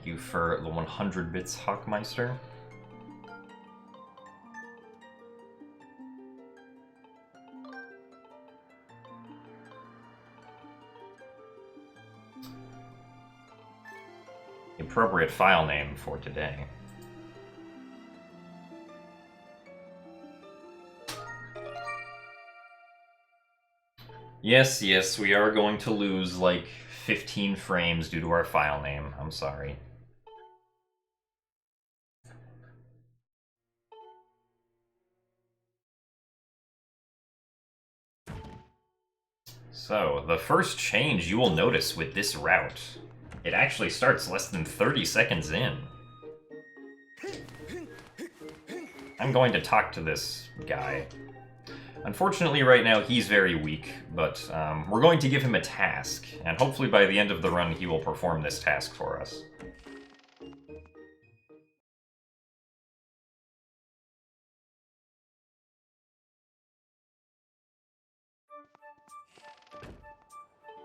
you for the 100 bits, Hawkmeister. The appropriate file name for today. Yes, yes, we are going to lose like 15 frames due to our file name. I'm sorry. So, the first change you will notice with this route, it actually starts less than 30 seconds in. I'm going to talk to this guy. Unfortunately, right now, he's very weak, but we're going to give him a task, and hopefully by the end of the run, he will perform this task for us.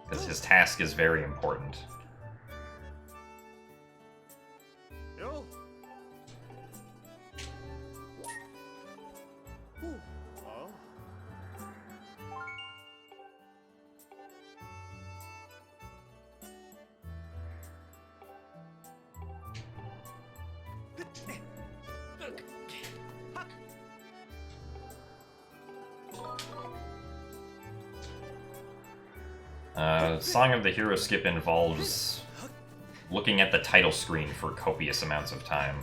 Because his task is very important. Song of the Hero skip involves looking at the title screen for copious amounts of time.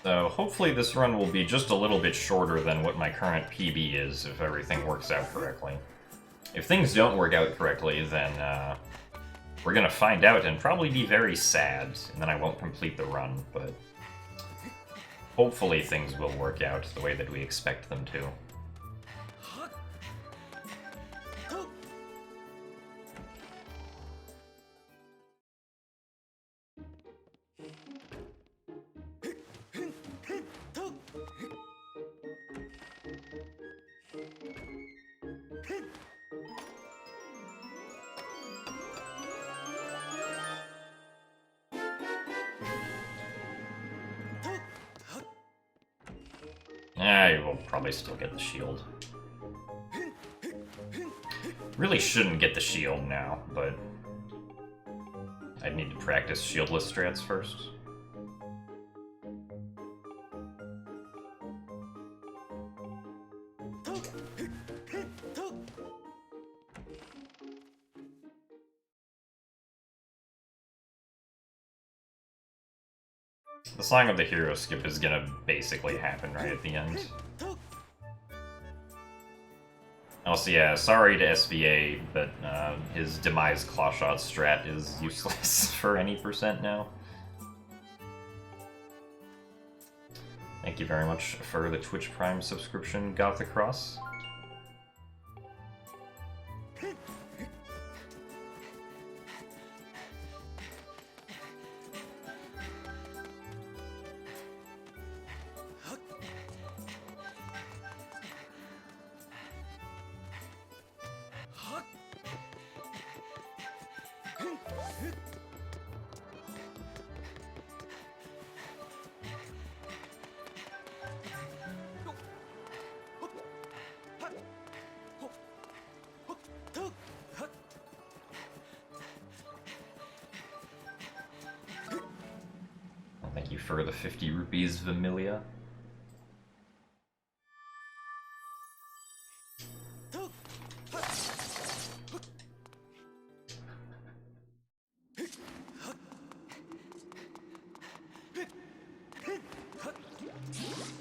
So hopefully this run will be just a little bit shorter than what my current PB is, if everything works out correctly. If things don't work out correctly, then we're gonna find out and probably be very sad, and then I won't complete the run, but hopefully things will work out the way that we expect them to. I will probably still get the shield. Really shouldn't get the shield now, but I'd need to practice shieldless strats first. The Song of the Hero skip is gonna basically happen right at the end. Also, yeah, sorry to SVA, but his Demise Clawshot strat is useless for any percent now. Thank you very much for the Twitch Prime subscription, Gothacross. for the 50 rupees Vermilia.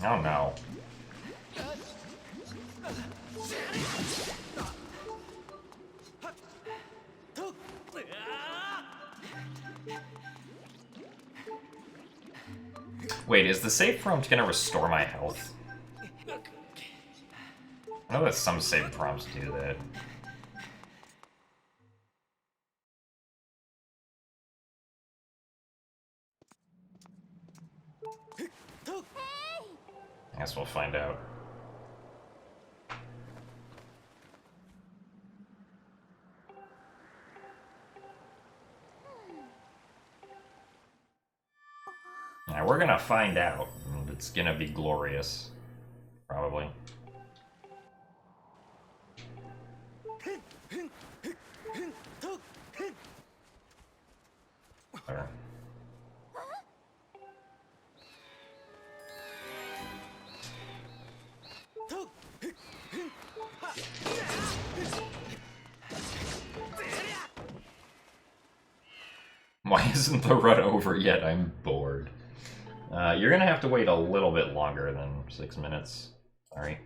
Oh no. Wait, is the save prompt gonna restore my health? I know that some save prompts do that. I guess we'll find out. Yeah, we're gonna find out. And it's gonna be glorious. Probably. There. Why isn't the run over yet? I'm bored. You're gonna have to wait a little bit longer than 6 minutes. Sorry.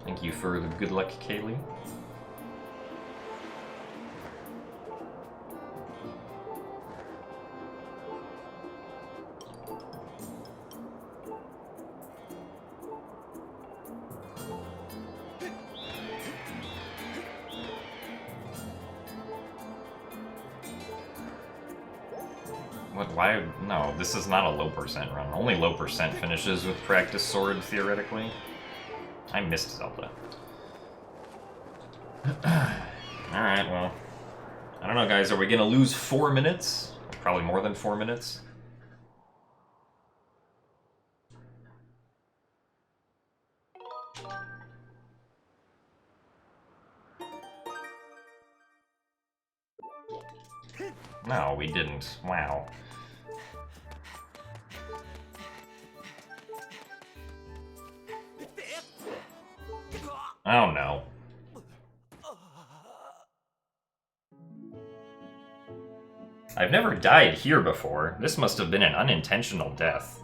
Thank you for the good luck, Kaylee. What? Why? No, this is not a low percent run. Only low percent finishes with practice sword, theoretically. I missed Zelda. Alright, well. I don't know, guys. Are we gonna lose 4 minutes? Probably more than 4 minutes. No, we didn't. Wow. Oh no. I've never died here before. This must have been an unintentional death.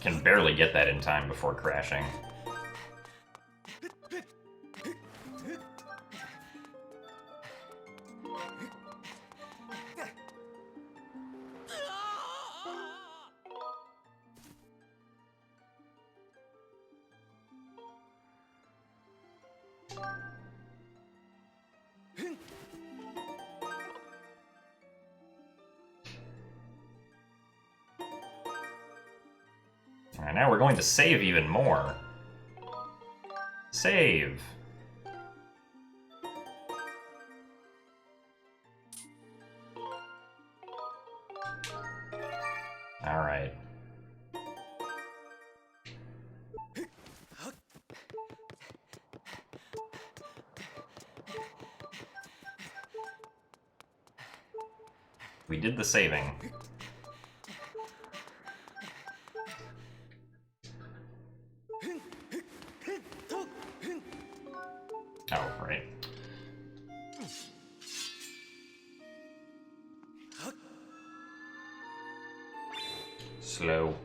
Can barely get that in time before crashing. Alright, now we're going to save even more. Save. Alright. We did the saving. Oh, right. Slow.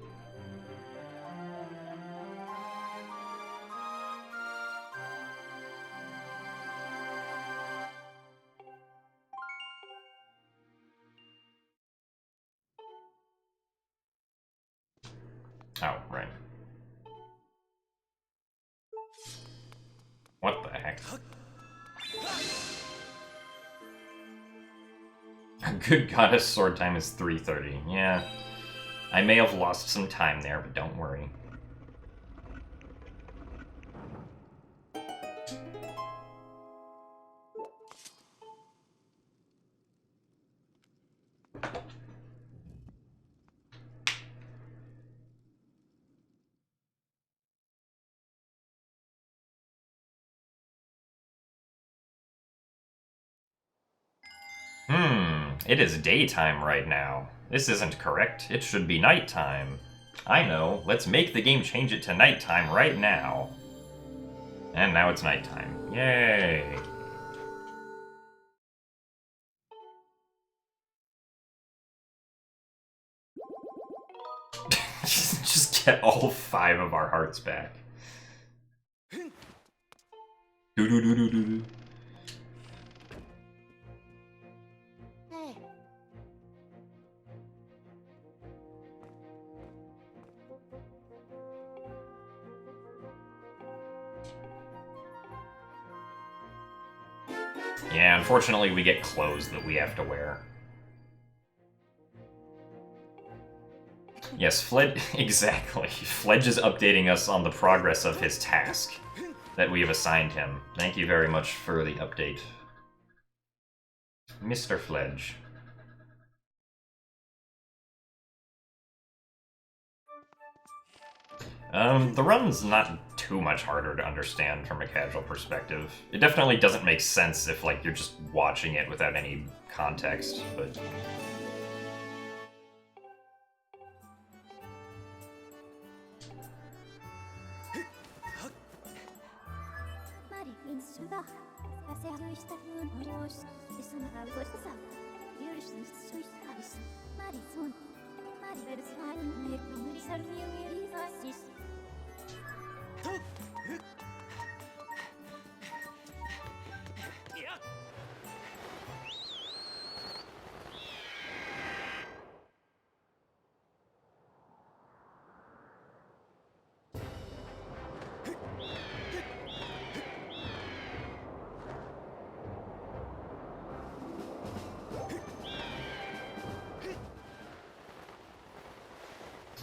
Oh, right. What the heck? A good goddess sword time is 3:30. Yeah. I may have lost some time there, but don't worry. It is daytime right now. This isn't correct. It should be nighttime. I know. Let's make the game change it to nighttime right now. And now it's nighttime. Yay! Just get all 5 of our hearts back. Do-do-do-do-do-do. Yeah, unfortunately we get clothes that we have to wear. Yes, exactly. Fledge is updating us on the progress of his task that we have assigned him. Thank you very much for the update, Mr. Fledge. The run's not too much harder to understand from a casual perspective. It definitely doesn't make sense if, like, you're just watching it without any context, but...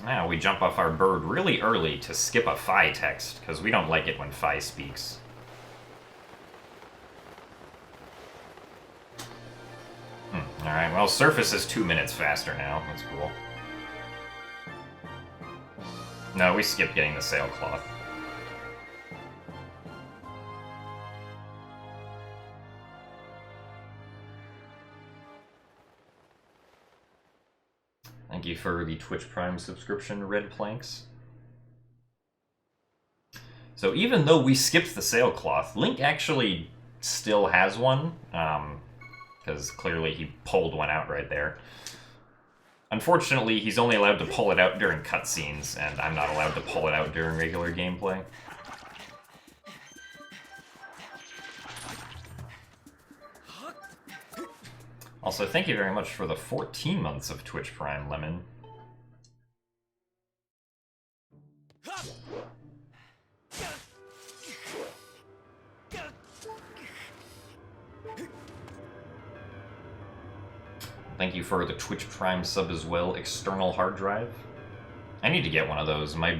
Now we jump off our bird really early to skip a Phi text, because we don't like it when Phi speaks. Alright, well, Surface is 2 minutes faster now. That's cool. No, we skipped getting the sailcloth. Thank you for the Twitch Prime subscription, Red Planks. So even though we skipped the sailcloth, Link actually still has one, because clearly he pulled one out right there. Unfortunately, he's only allowed to pull it out during cutscenes, and I'm not allowed to pull it out during regular gameplay. Also, thank you very much for the 14 months of Twitch Prime, Lemon. Thank you for the Twitch Prime sub as well, external hard drive. I need to get one of those. My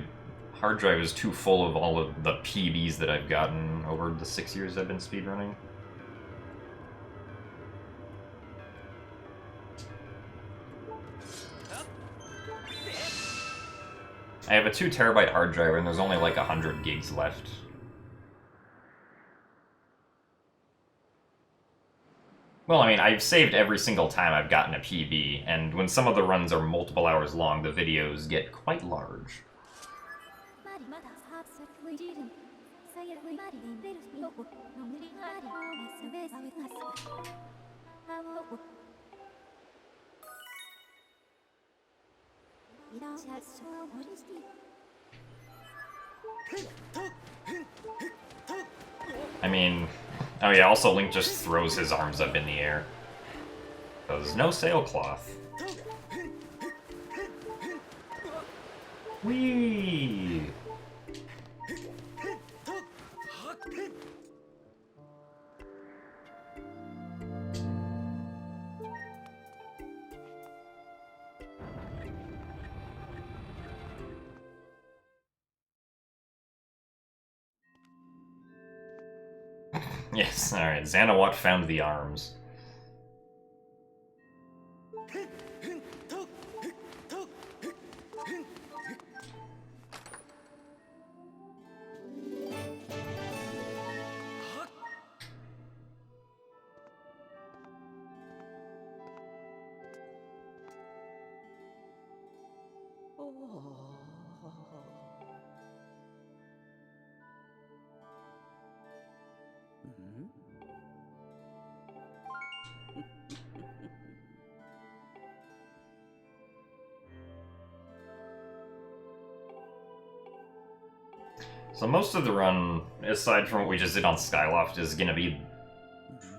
hard drive is too full of all of the PBs that I've gotten over the 6 years I've been speedrunning. I have a 2 terabyte hard drive and there's only like 100 gigs left. Well, I mean, I've saved every single time I've gotten a PB, and when some of the runs are multiple hours long, the videos get quite large. I mean, oh yeah, also Link just throws his arms up in the air. Because no sailcloth. Whee! Yes, alright. Xanawat found the arms. So most of the run, aside from what we just did on Skyloft, is gonna be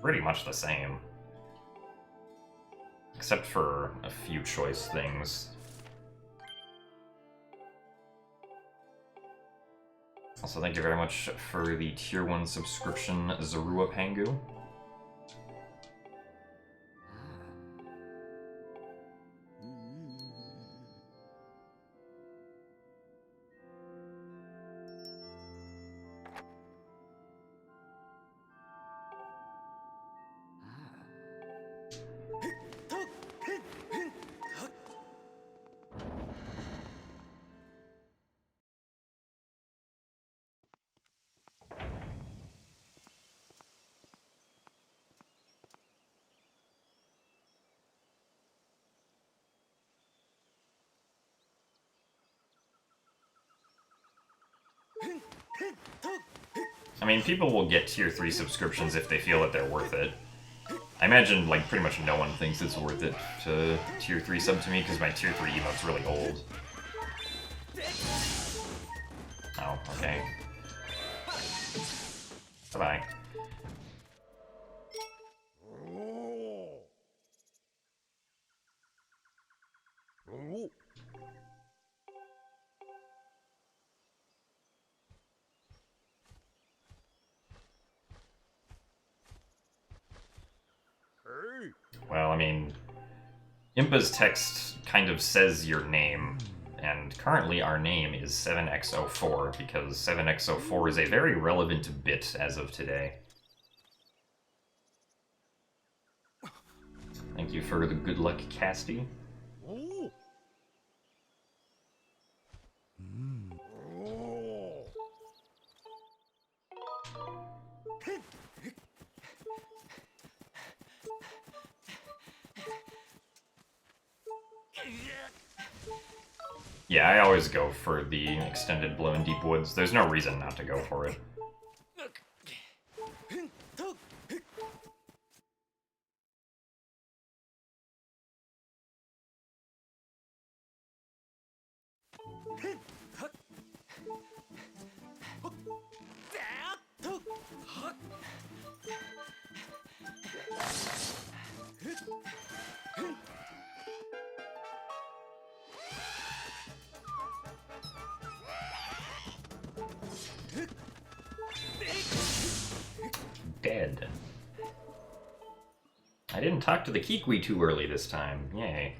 pretty much the same. Except for a few choice things. Also, thank you very much for the Tier 1 subscription, Zarua Pangu. I mean, people will get Tier 3 subscriptions if they feel that they're worth it. I imagine, like, pretty much no one thinks it's worth it to Tier 3 sub to me, because my Tier 3 emote's really old. Oh, okay. Bye-bye. Well, I mean, Impa's text kind of says your name, and currently our name is 7x04, because 7x04 is a very relevant bit as of today. Thank you for the good luck, Casty. Yeah, I always go for the extended Blow in Deep Woods. There's no reason not to go for it. Dead. I didn't talk to the Kikwi too early this time. Yay.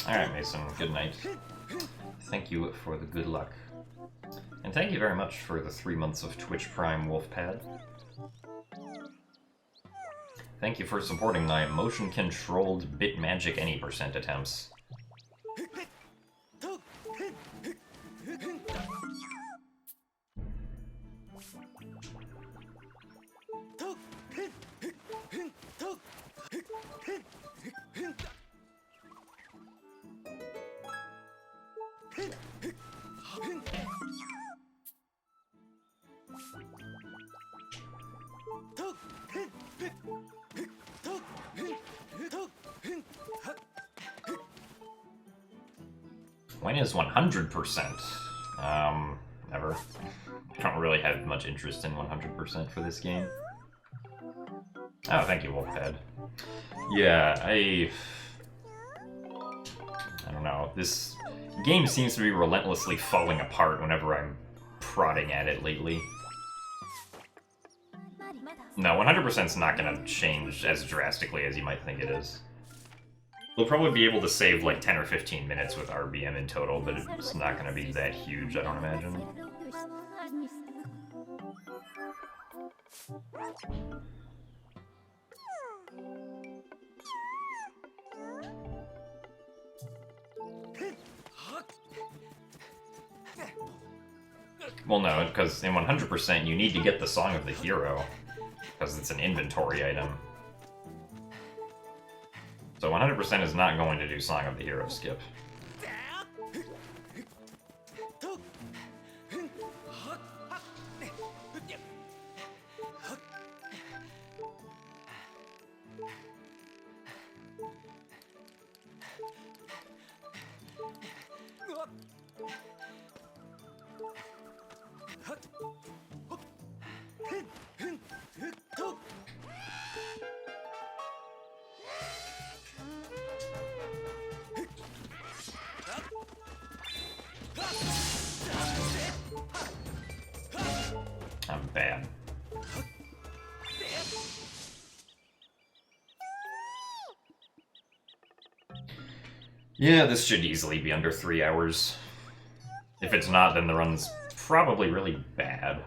Alright, Mason, good night. Thank you for the good luck. And thank you very much for the 3 months of Twitch Prime Wolfpad. Thank you for supporting my motion-controlled bit magic any % attempts. When is 100%? Never. I don't really have much interest in 100% for this game. Oh, thank you, Wolfhead. Yeah, I don't know. This game seems to be relentlessly falling apart whenever I'm prodding at it lately. No, 100% is not going to change as drastically as you might think it is. We'll probably be able to save like 10 or 15 minutes with RBM in total, but it's not going to be that huge, I don't imagine. Well, no, because in 100% you need to get the Song of the Hero, because it's an inventory item. So 100% is not going to do Song of the Hero skip. I'm bad. Yeah, this should easily be under 3 hours. If it's not, then the run's probably really bad.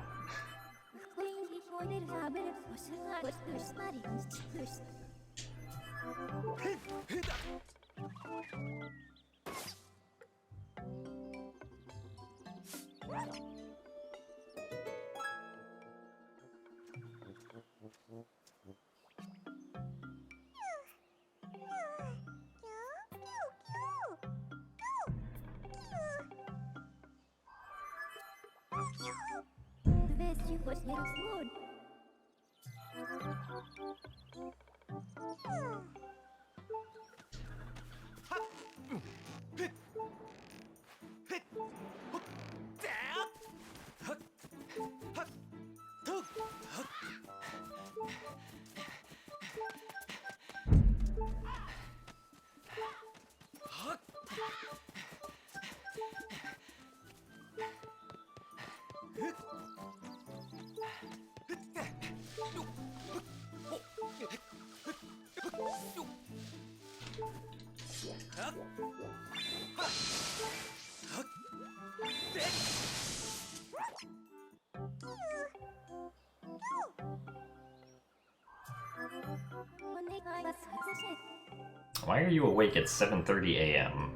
Why are you awake at 7:30 a.m.?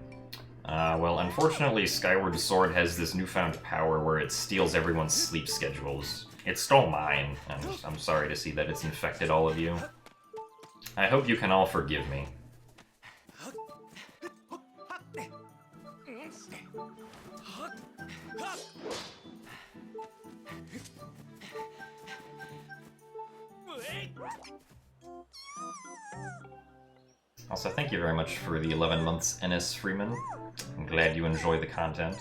Well, unfortunately, Skyward Sword has this newfound power where it steals everyone's sleep schedules. It stole mine, and I'm sorry to see that it's infected all of you. I hope you can all forgive me. Also, thank you very much for the 11 months, Ennis Freeman. I'm glad you enjoy the content.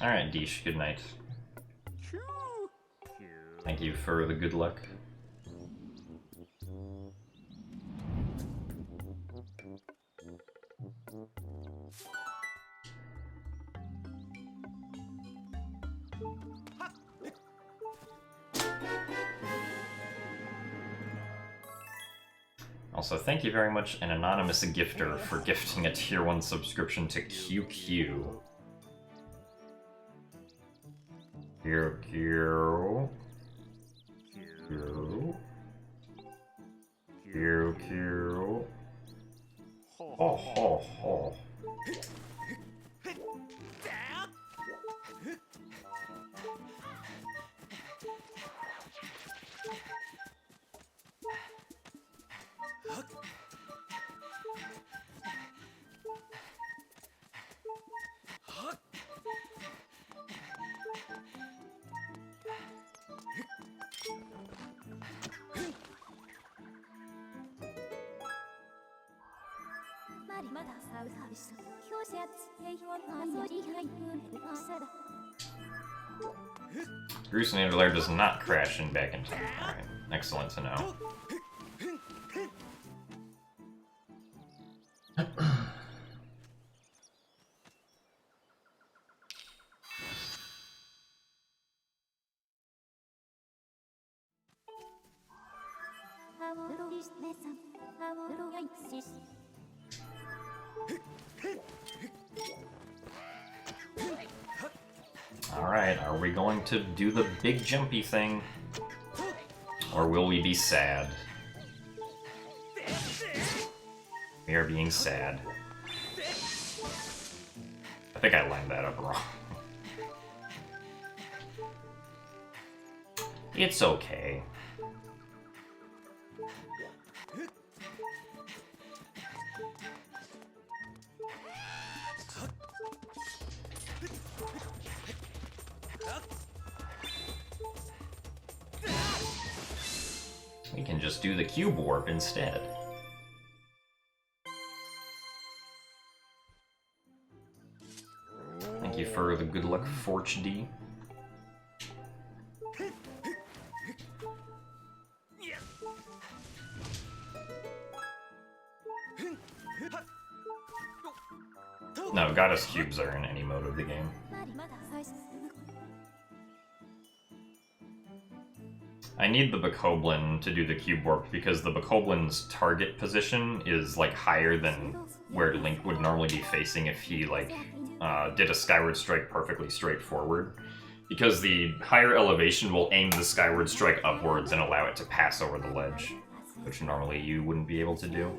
Alright, Deesh, good night. Thank you for the good luck. Also, thank you very much, an anonymous gifter, for gifting a tier 1 subscription to QQ. QQ. QQ. Ho ho ho. Hallucinator Lair does not crash in back in time. Alright, excellent to know. Alright, are we going to do the big jumpy thing? Or will we be sad? We are being sad. I think I lined that up wrong. It's okay. We can just do the cube warp instead. Thank you for the good luck, Forge D. No, goddess cubes are in any mode of the game. I need the Bokoblin to do the cube warp because the Bokoblin's target position is like higher than where Link would normally be facing if he like did a Skyward Strike perfectly straight forward. Because the higher elevation will aim the Skyward Strike upwards and allow it to pass over the ledge, which normally you wouldn't be able to do.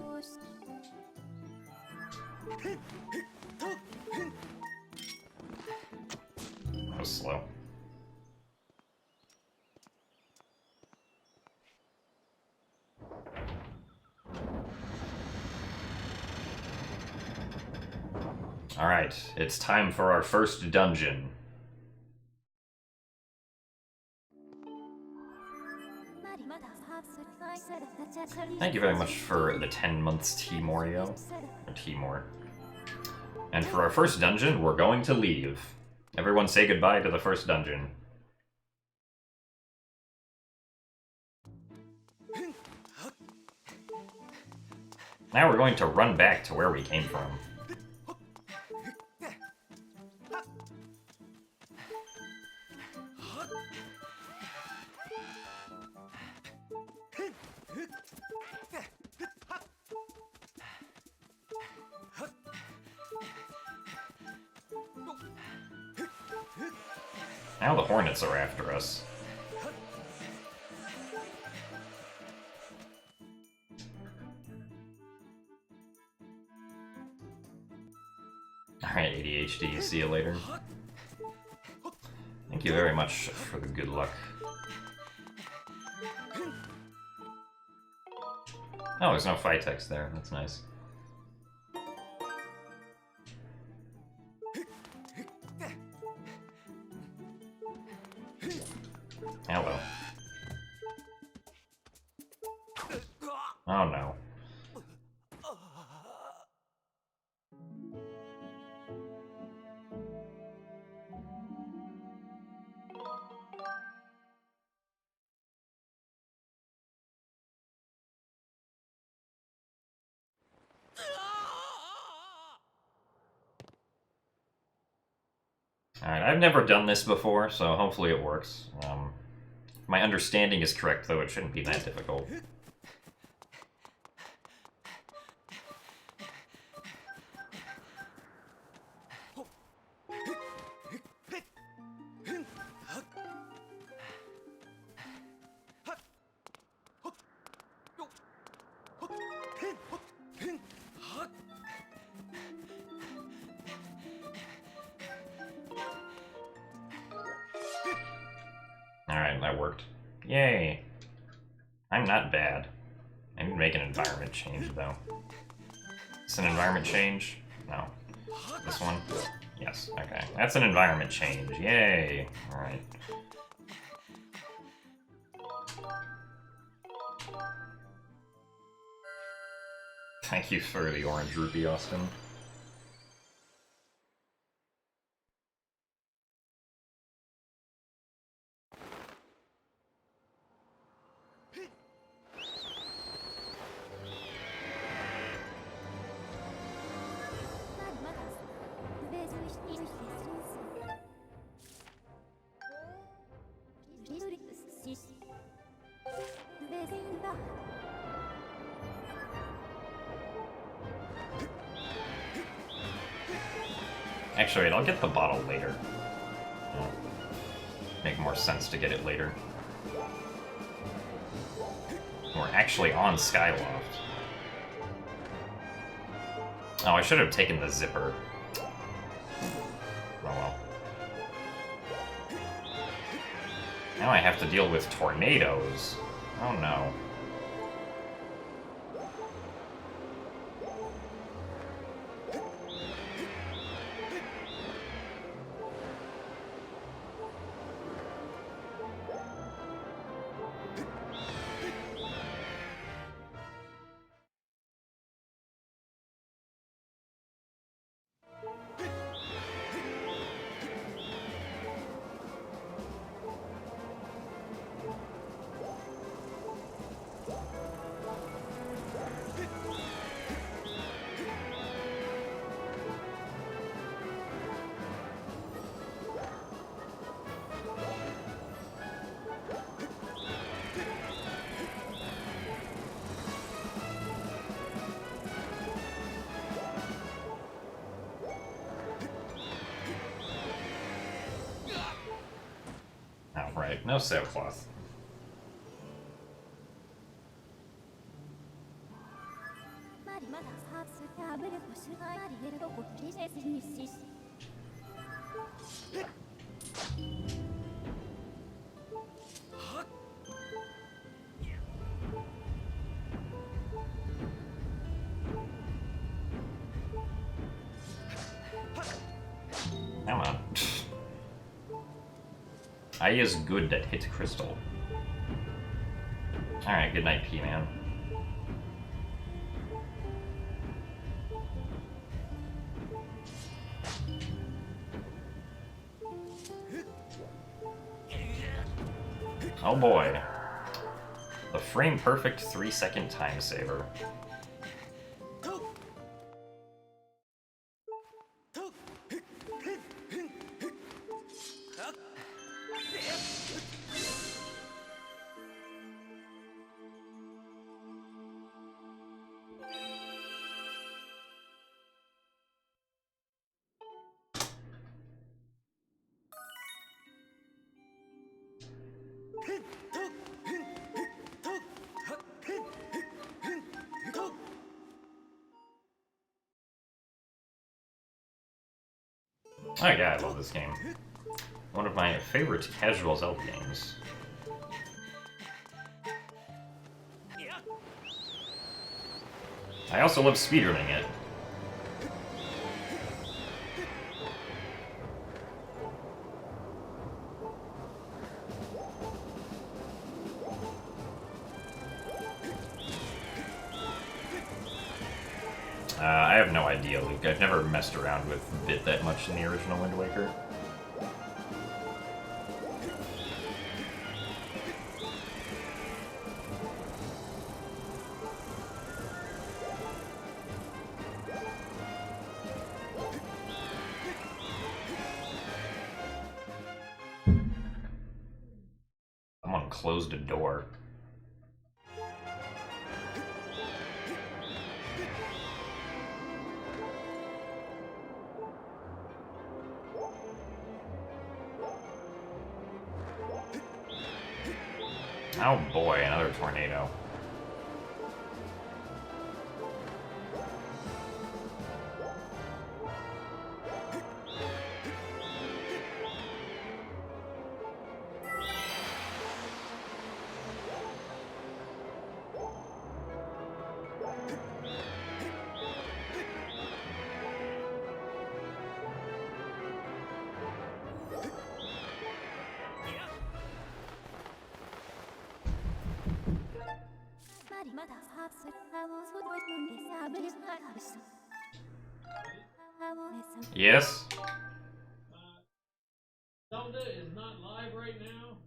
That was slow. Alright, it's time for our first dungeon. Thank you very much for the 10 months, T-Morio. Or T-More. And for our first dungeon, we're going to leave. Everyone say goodbye to the first dungeon. Now we're going to run back to where we came from. Now the Hornets are after us. Alright, ADHD, see you later. Thank you very much for the good luck. Oh, there's no fight text there, that's nice. Hello. Oh no. Alright, I've never done this before, so hopefully it works. If my understanding is correct, though, it shouldn't be that difficult. Alright, that worked. Yay! I'm not bad. I need to make an environment change, though. Is an environment change? No. This one? Yes, okay. That's an environment change. Yay! Alright. Thank you for the orange rupee, Austin. Actually, wait, I'll get the bottle later. It'll make more sense to get it later. We're actually on Skyloft. Oh, I should have taken the zipper. Oh well. Now I have to deal with tornadoes. Oh no. Right, no sailcloth. Come on. I is good that hit crystal. Alright, good night, P-Man. Oh boy. The frame-perfect 3-second time saver. Oh yeah, I love this game. One of my favorite casual Zelda games. I also love speedrunning it. I have no idea, Luke. I've never messed around with Bit that much in the original Wind Waker. Someone closed a door. Oh boy, another tornado. Yes? Zelda is not live right now.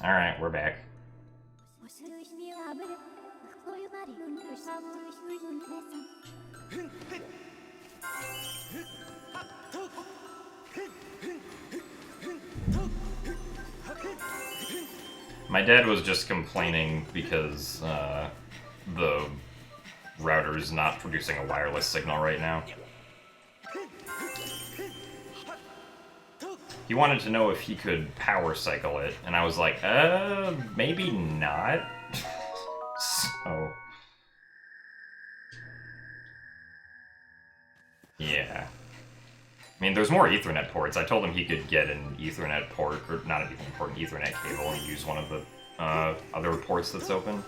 Alright, we're back. My dad was just complaining because the router's not producing a wireless signal right now. He wanted to know if he could power cycle it, and I was like, maybe not. So... yeah. I mean, there's more Ethernet ports. I told him he could get an Ethernet port, or not an Ethernet port, an Ethernet cable, and use one of the other ports that's open.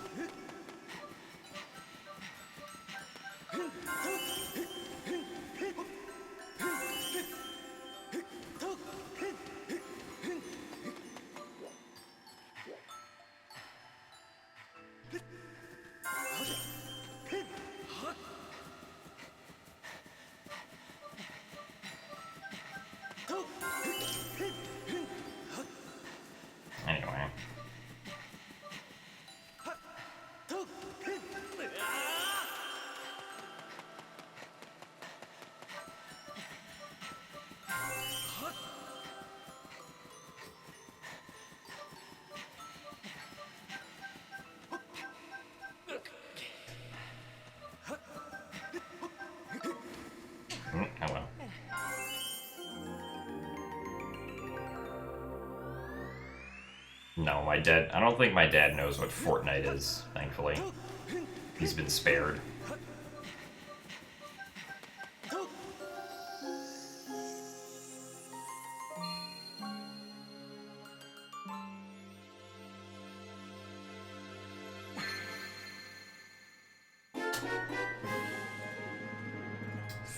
Anyway. Oh well. No, my dad... I don't think my dad knows what Fortnite is, thankfully. He's been spared.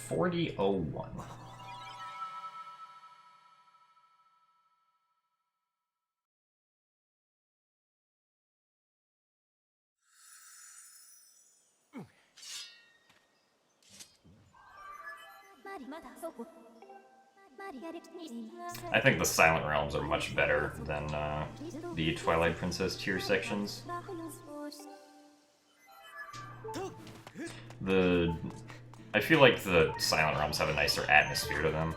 $40.01. I think the Silent Realms are much better than the Twilight Princess tier sections. I feel like the Silent Realms have a nicer atmosphere to them.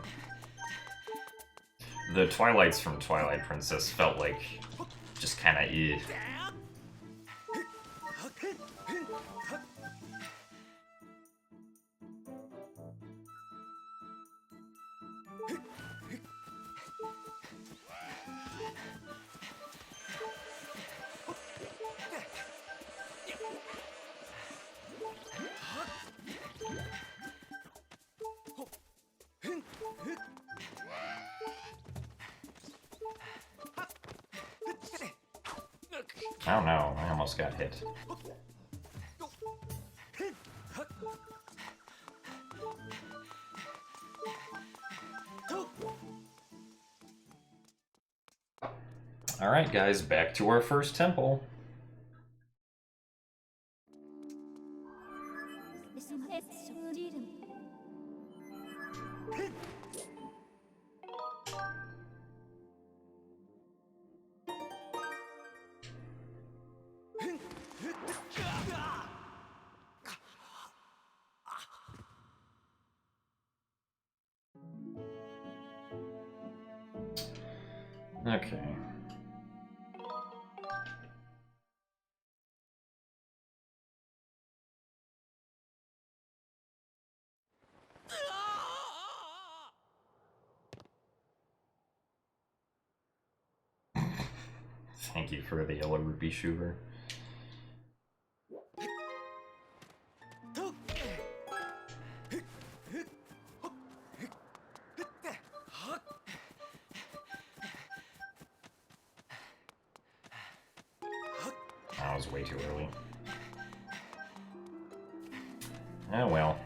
The Twilights from Twilight Princess felt like just kind of eh. Oh no, I almost got hit. Alright guys, back to our first temple. Okay. Thank you for the yellow rupee shooter. That was way too early. Oh well.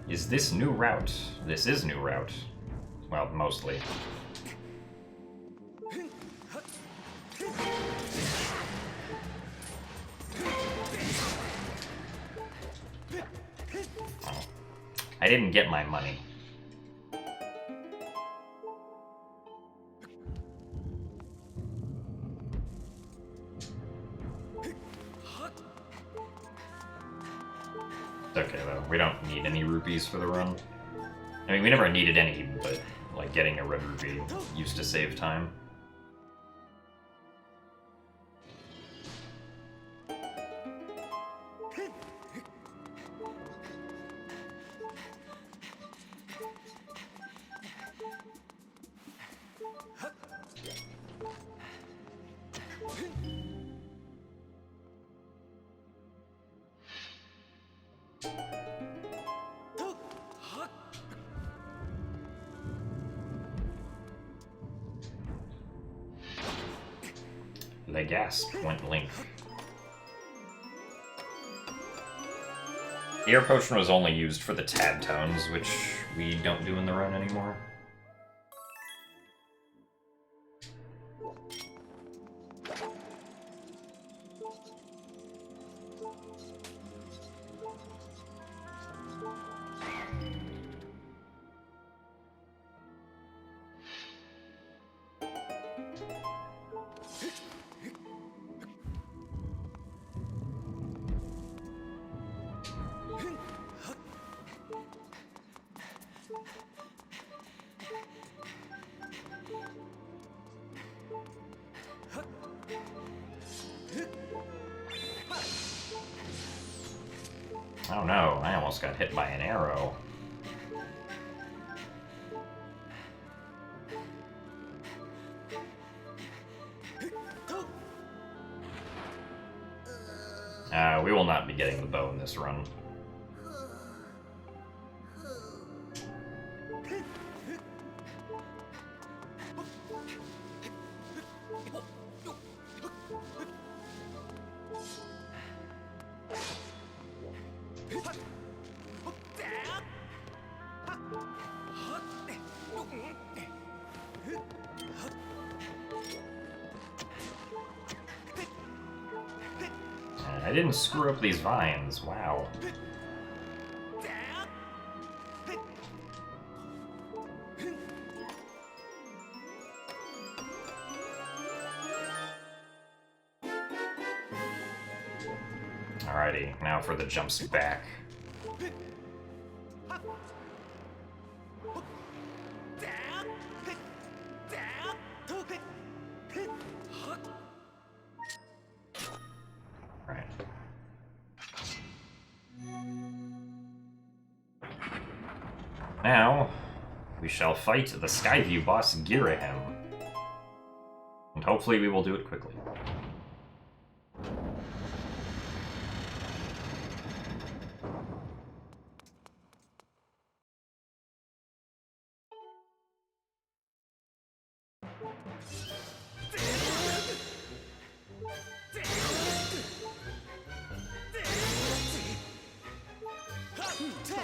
Is this new route? This is new route. Well, mostly. Oh. I didn't get my money. It's okay though, we don't need any rupees for the run. I mean, we never needed any, but like getting a red rupee used to save time. The gasp went Link. The air potion was only used for the tab tones, which we don't do in the run anymore. Oh no, I almost got hit by an arrow. We will not be getting the bow in this run. I didn't screw up these vines. Wow. Alrighty, now for the jumps back. Right. Now, we shall fight the Skyview boss Girahim. And hopefully we will do it quickly.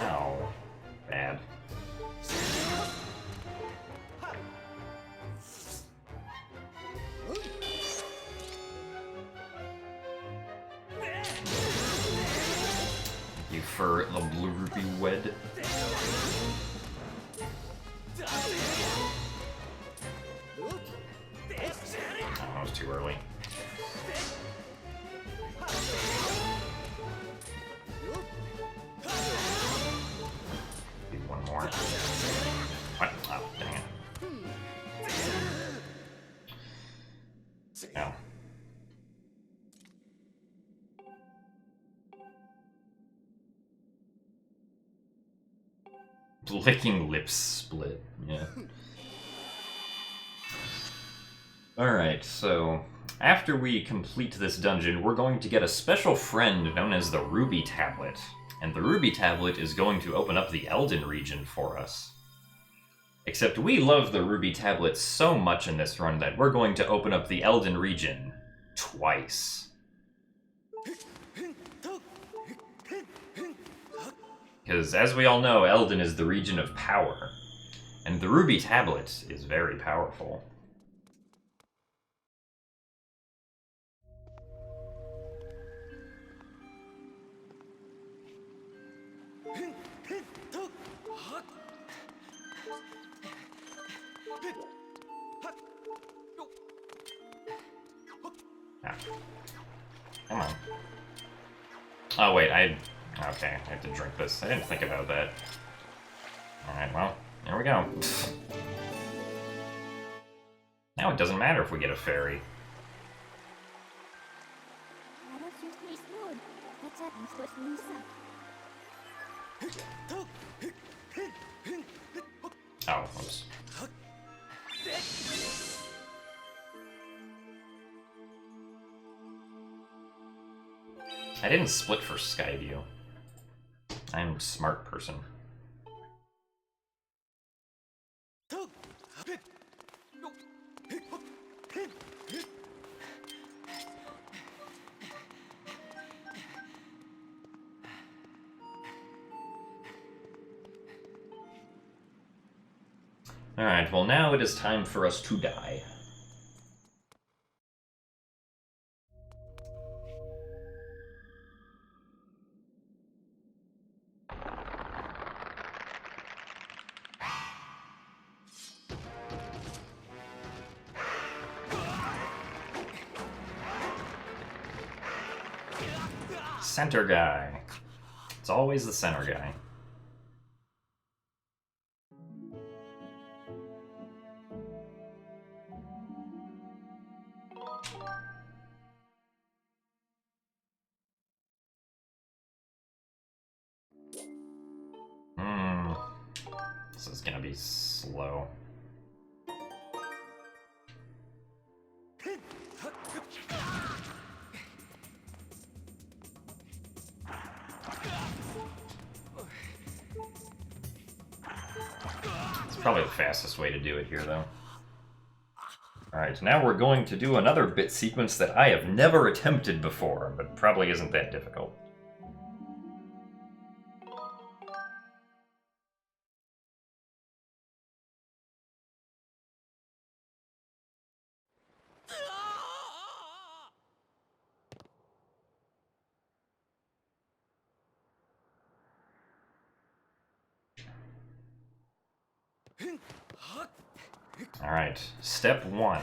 Oh, bad. You for the blue rupee wed. Oh, that was too early. Do one more. What? Oh, dang it. No. Licking lips split, yeah. Alright, so after we complete this dungeon, we're going to get a special friend known as the Ruby Tablet. And the Ruby Tablet is going to open up the Elden region for us. Except we love the Ruby Tablet so much in this run that we're going to open up the Elden region twice. Because, as we all know, Elden is the region of power, and the Ruby Tablet is very powerful. Ah. Come on. Oh, wait, okay, I have to drink this. I didn't think about that. Alright, well, there we go. Now it doesn't matter if we get a fairy. Oh, oops. I didn't split for Skyview. I'm a smart person. Alright, well now it is time for us to die. Center guy. It's always the center guy. This is gonna be slow. It's probably the fastest way to do it here, though. Alright, now we're going to do another bit sequence that I have never attempted before, but probably isn't that difficult. Alright, step 1.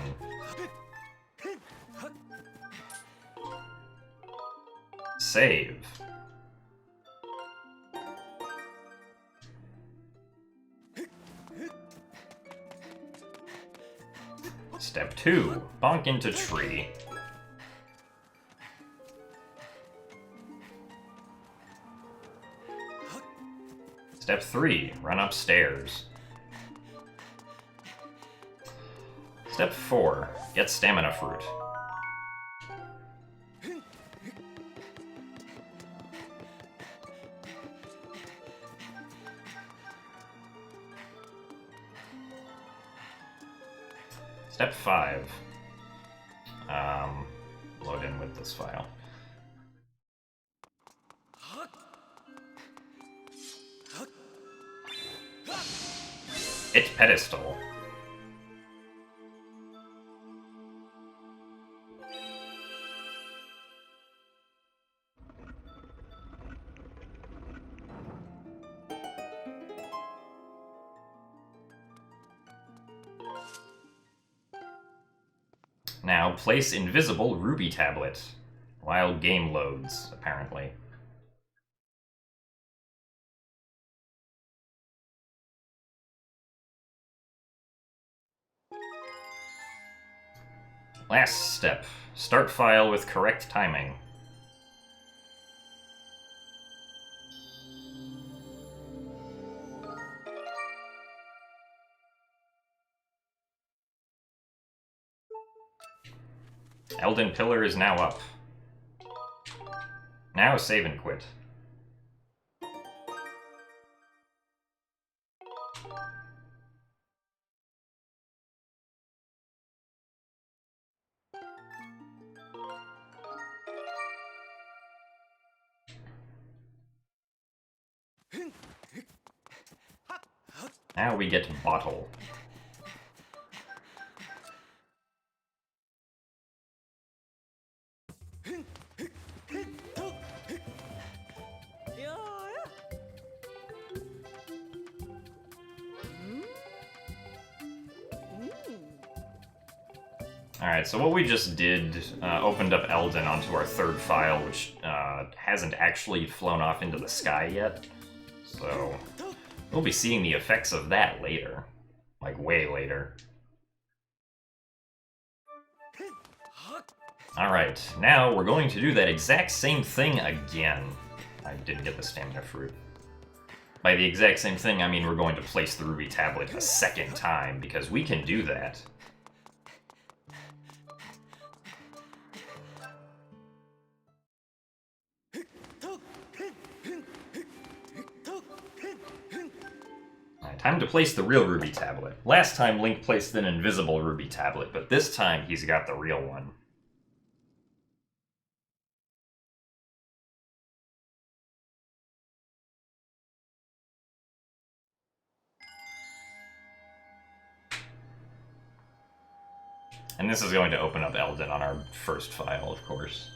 Save. Step 2. Bonk into tree. Step 3. Run upstairs. Step 4. Get stamina fruit. Step 5. Load in with this file. Hit pedestal. Now place invisible ruby tablet while game loads, apparently. Last step. Start file with correct timing. Elden Pillar is now up. Now save and quit. Now we get Bottle. Alright, so what we just did opened up Elden onto our third file, which hasn't actually flown off into the sky yet. So we'll be seeing the effects of that later. Like, way later. Alright, now we're going to do that exact same thing again. I didn't get the stamina fruit. By the exact same thing, I mean we're going to place the ruby tablet a second time, because we can do that. Time to place the real ruby tablet. Last time Link placed an invisible ruby tablet, but this time he's got the real one. And this is going to open up Elden on our first file, of course.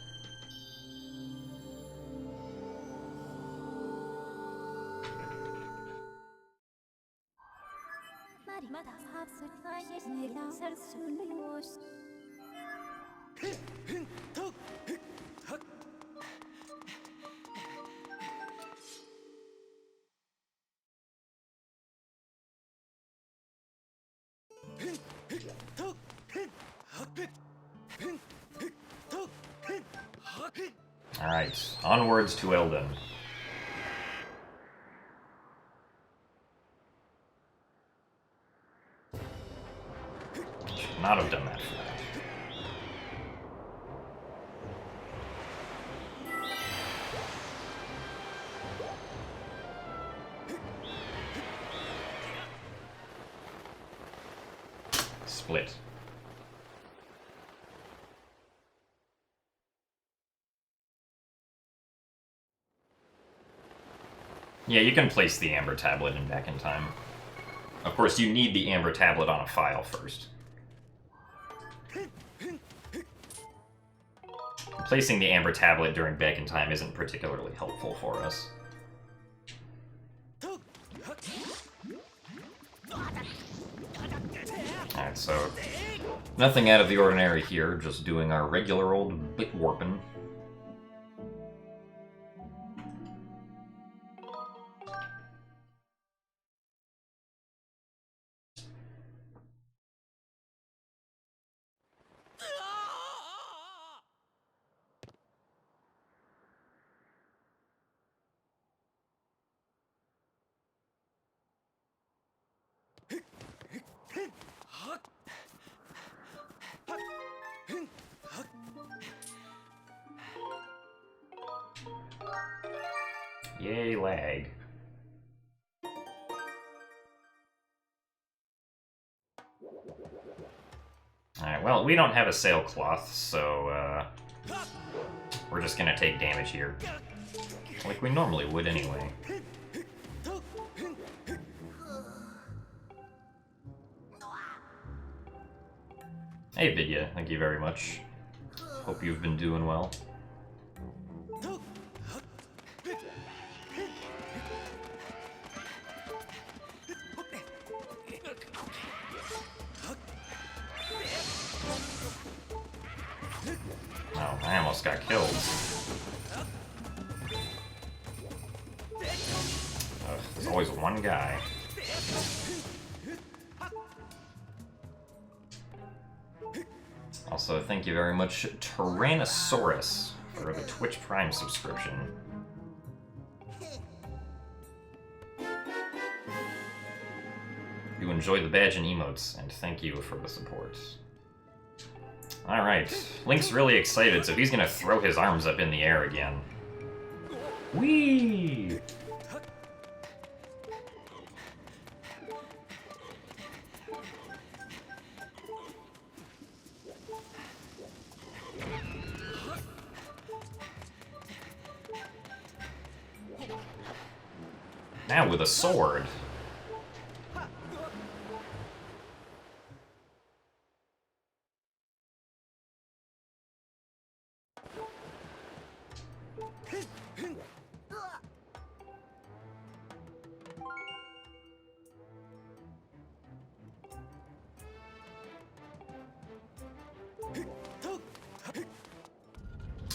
Alright, onwards to Elden. Should not have done that for that. Split. Yeah, you can place the Amber Tablet in Back in Time. Of course, you need the Amber Tablet on a file first. Placing the Amber Tablet during Back in Time isn't particularly helpful for us. Alright, so nothing out of the ordinary here, just doing our regular old bit warping. Yay, lag. Alright, well, we don't have a sailcloth, so, we're just gonna take damage here. Like we normally would anyway. Hey, Vidya, thank you very much. Hope you've been doing well. Oh, I almost got killed. Ugh, there's always one guy. Also, thank you very much, Tyrannosaurus, for the Twitch Prime subscription. You enjoy the badge and emotes, and thank you for the support. Alright, Link's really excited, so he's gonna throw his arms up in the air again. Whee! Now with a sword.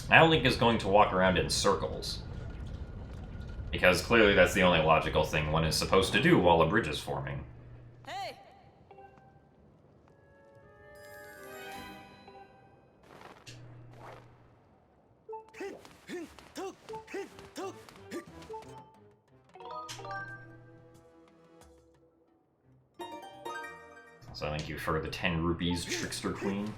Now Link is going to walk around in circles. Because clearly that's the only logical thing one is supposed to do while a bridge is forming. Hey! So thank you for the 10 rupees, Trickster Queen.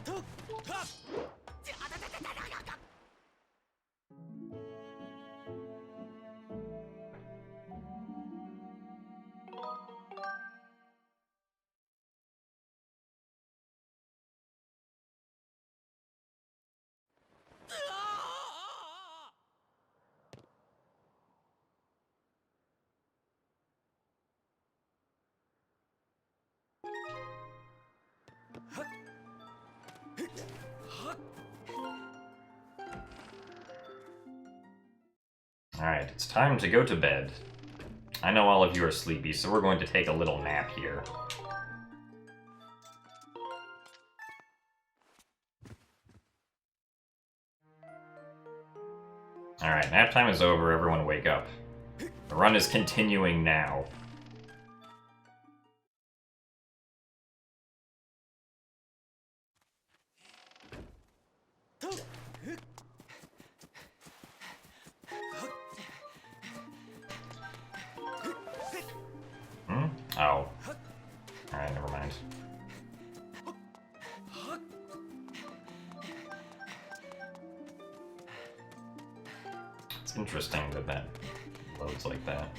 Alright, it's time to go to bed. I know all of you are sleepy, so we're going to take a little nap here. Alright, nap time is over, everyone wake up. The run is continuing now. Oh. Alright, never mind. It's interesting that that loads like that.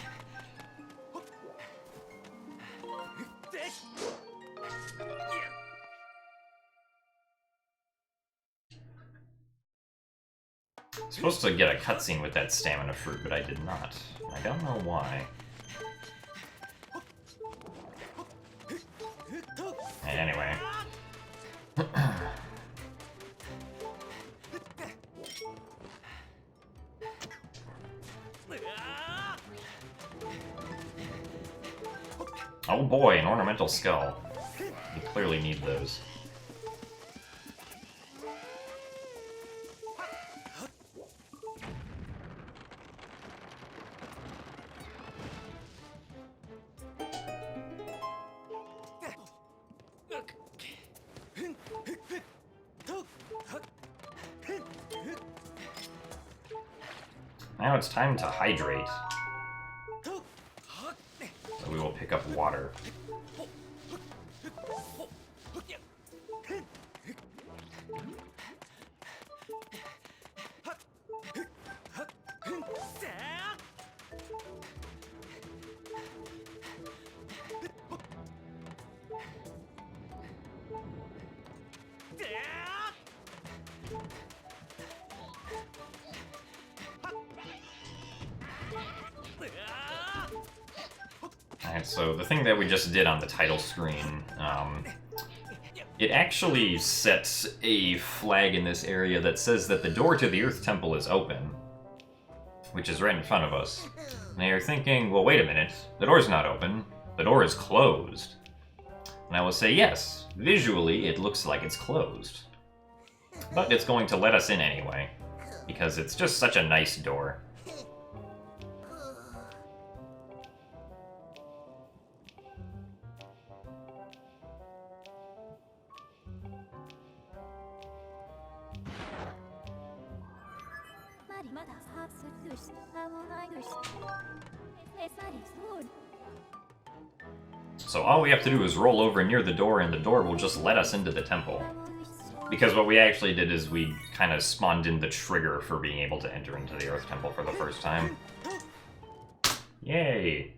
I'm supposed to get a cutscene with that stamina fruit, but I did not. I don't know why. Anyway. Oh boy, an ornamental skull. We clearly need those. Now it's time to hydrate. So we will pick up water. Alright, so the thing that we just did on the title screen, it actually sets a flag in this area that says that the door to the Earth Temple is open, which is right in front of us. And you're thinking, well, wait a minute, the door's not open, the door is closed. And I will say, yes, visually it looks like it's closed. But it's going to let us in anyway, because it's just such a nice door. So all we have to do is roll over near the door and the door will just let us into the temple. Because what we actually did is we kind of spawned in the trigger for being able to enter into the Earth Temple for the first time. Yay!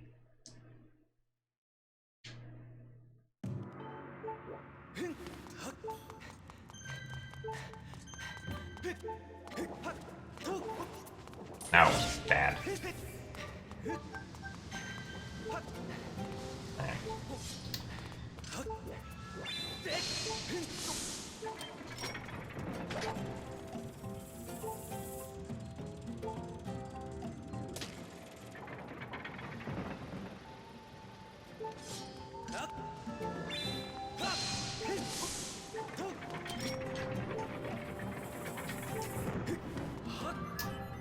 That was bad.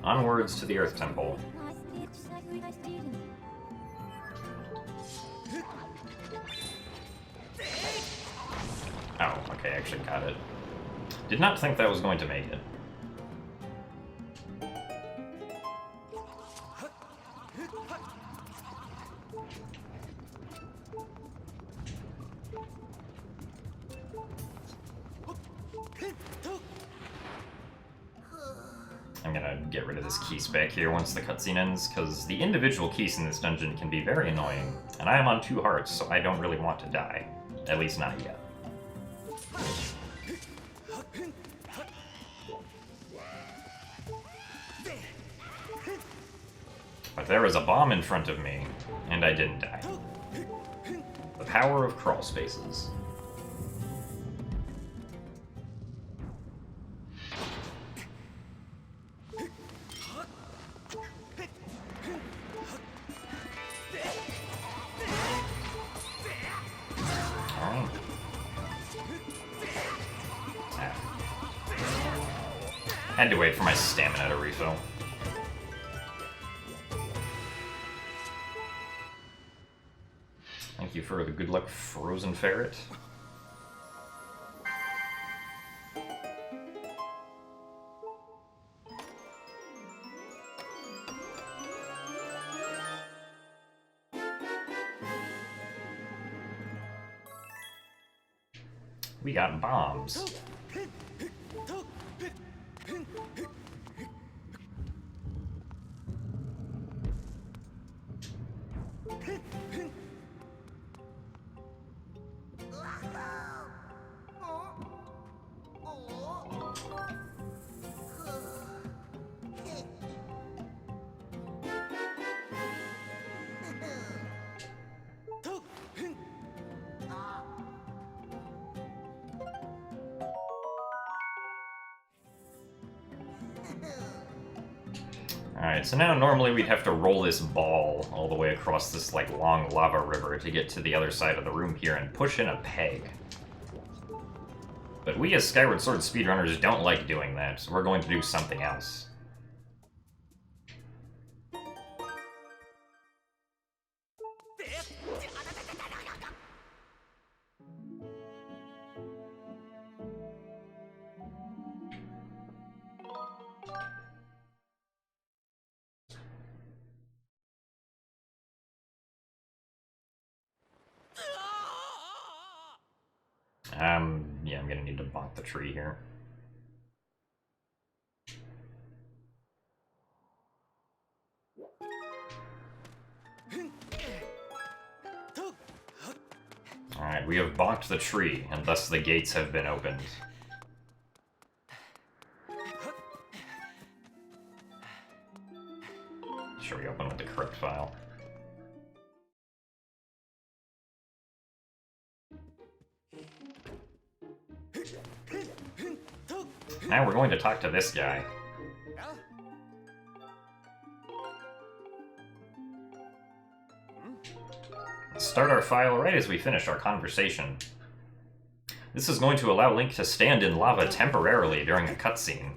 Onwards to the Earth Temple. Oh, okay, I actually got it. Did not think that was going to make it. I'm gonna get rid of this key spec here once the cutscene ends, because the individual keys in this dungeon can be very annoying, and I am on 2 hearts, so I don't really want to die. At least not yet. But there was a bomb in front of me, and I didn't die. The power of crawl spaces. Had to wait for my stamina to refill. Thank you for the good luck, Frozen Ferret. We got bombs. Alright, so now normally we'd have to roll this ball all the way across this, like, long lava river to get to the other side of the room here and push in a peg. But we as Skyward Sword speedrunners don't like doing that, so we're going to do something else. Yeah, I'm gonna need to bonk the tree here. Alright, we have bonked the tree, and thus the gates have been opened. Should we open with the correct file? Now we're going to talk to this guy. Let's start our file right as we finish our conversation. This is going to allow Link to stand in lava temporarily during a cutscene,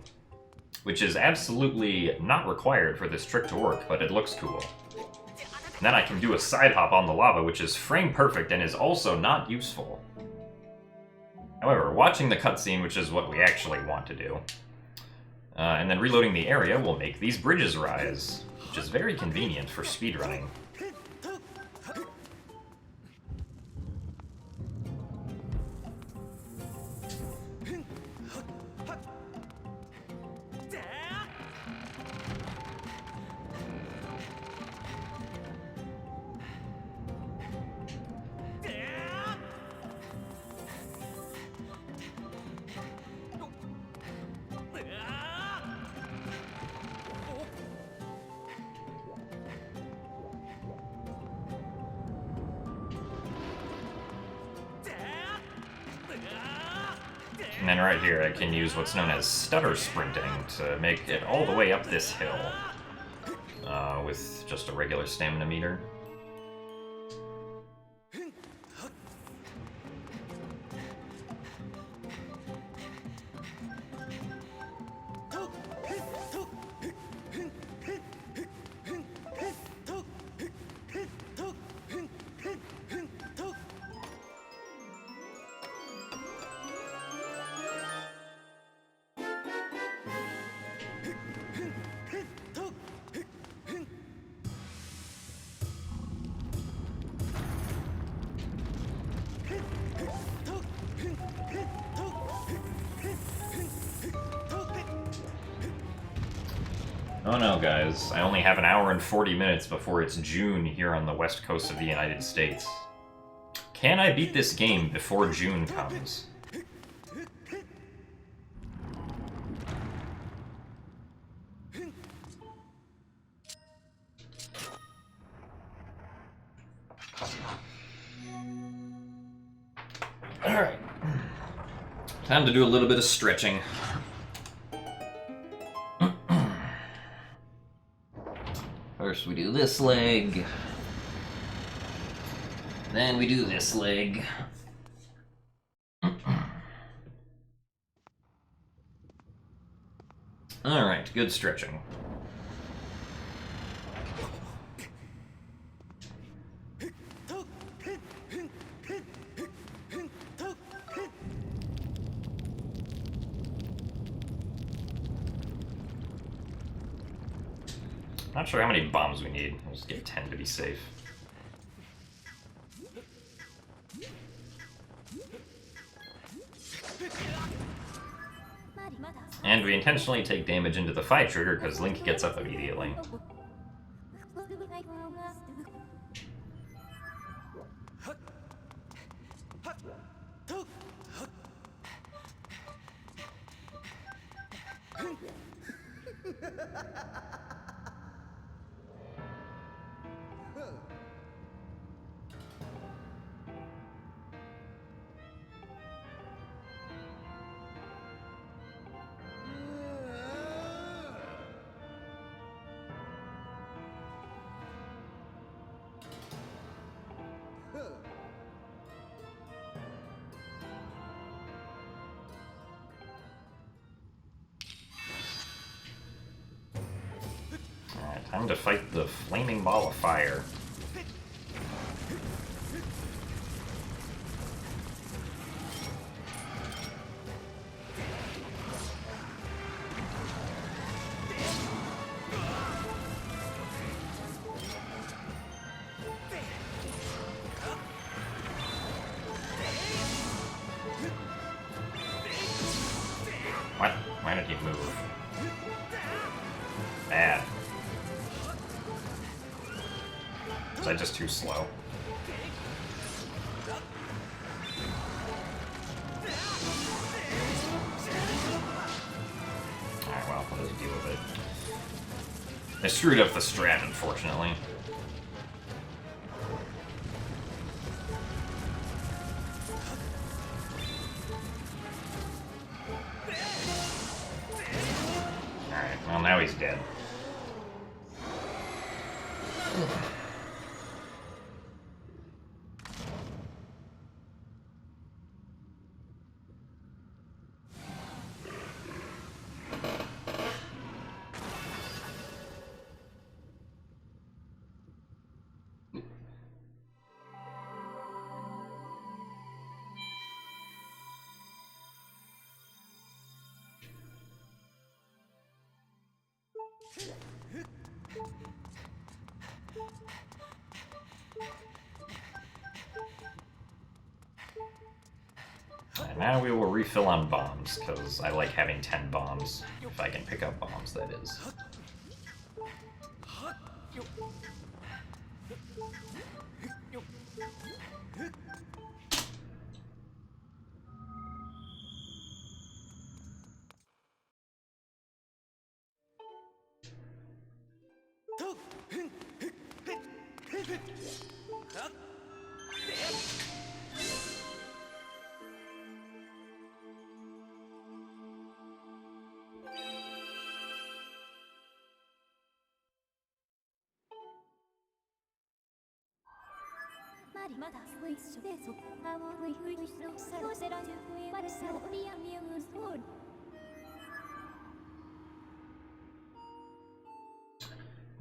which is absolutely not required for this trick to work, but it looks cool. And then I can do a side hop on the lava, which is frame perfect and is also not useful. However, watching the cutscene, which is what we actually want to do, and then reloading the area will make these bridges rise, which is very convenient for speedrunning. And then right here I can use what's known as stutter sprinting to make it all the way up this hill with just a regular stamina meter. Oh no, guys, I only have an hour and 40 minutes before it's June here on the west coast of the United States. Can I beat this game before June comes? Alright. Time to do a little bit of stretching. First we do this leg, then we do this leg. Alright, good stretching. Not sure how many bombs we need. We'll just get 10 to be safe. And we intentionally take damage into the fight trigger because Link gets up immediately. Time to fight the flaming ball of fire. What? Why did he move? Bad. Was I just too slow? Alright, well, what does he do with it? I screwed up the strat, unfortunately. Alright, well, now he's dead. And now we will refill on bombs, because I like having 10 bombs. If I can pick up bombs, that is.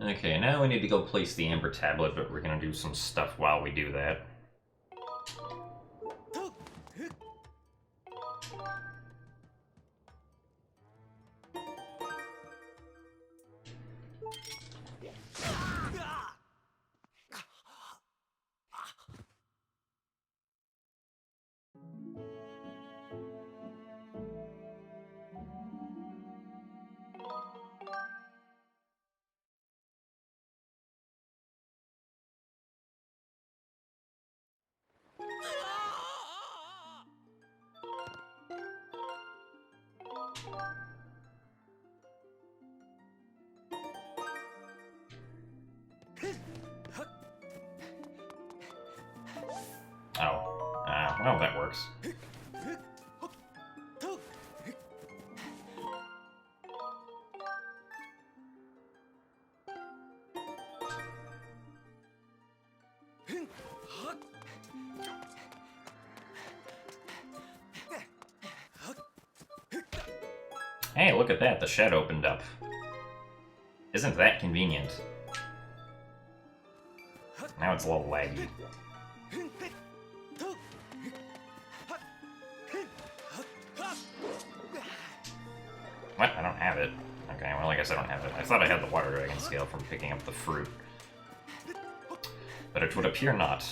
Okay, now we need to go place the Amber Tablet, but we're gonna do some stuff while we do that. Well, that works. Hey, look at that, the shed opened up. Isn't that convenient? Now it's a little laggy. What? I don't have it. Okay, well, I guess I don't have it. I thought I had the Water Dragon scale from picking up the fruit. But it would appear not.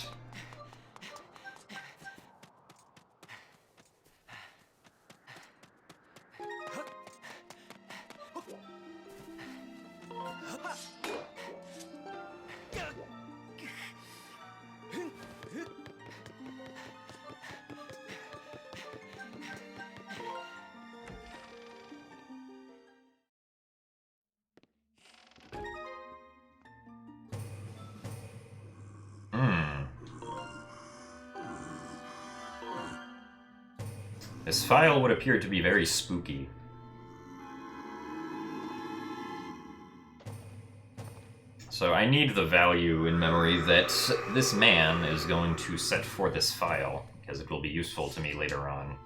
This file would appear to be very spooky. So I need the value in memory that this man is going to set for this file, because it will be useful to me later on.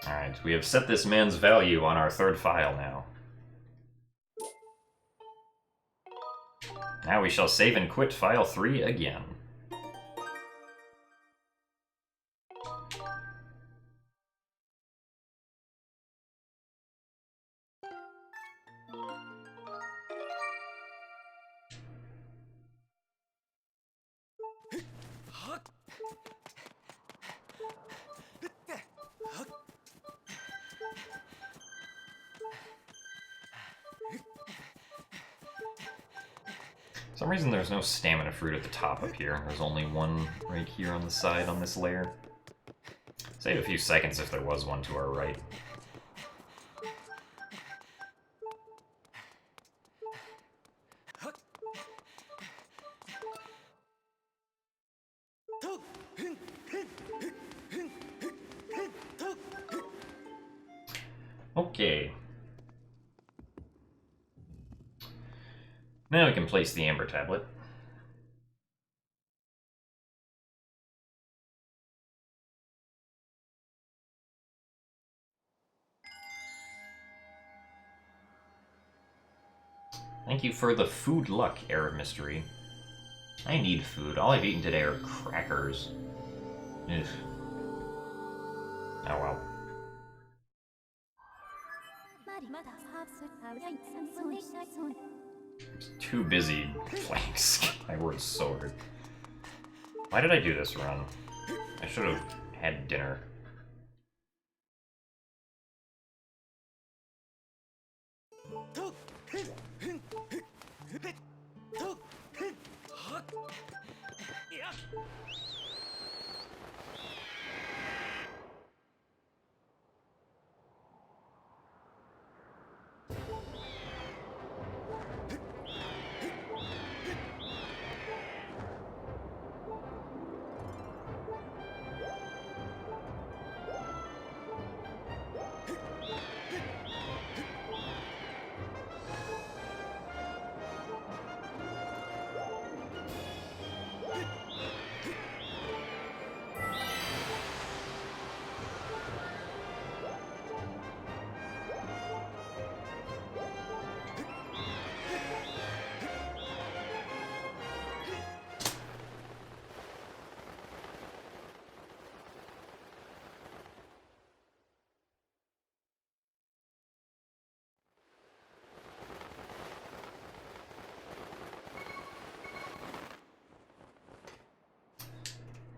Alright, we have set this man's value on our third file now. Now we shall save and quit file 3 again. For some reason there's no stamina fruit at the top up here. There's only one right here on the side on this layer. Save a few seconds if there was one to our right. Okay. Now we can place the Amber Tablet. Thank you for the food luck, Air of Mystery. I need food. All I've eaten today are crackers. Ugh. Oh well. I was too busy playing Skyward Sword. Why did I do this run? I should have had dinner.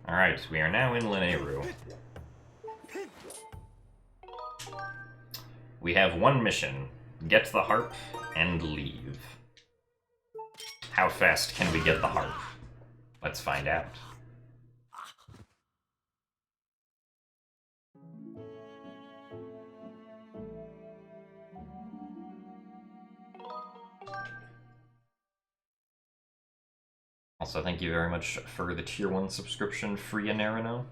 Alright, we are now in Lineru. We have one mission. Get the harp and leave. How fast can we get the harp? Let's find out. Also, thank you very much for the Tier 1 subscription, Freya Narino.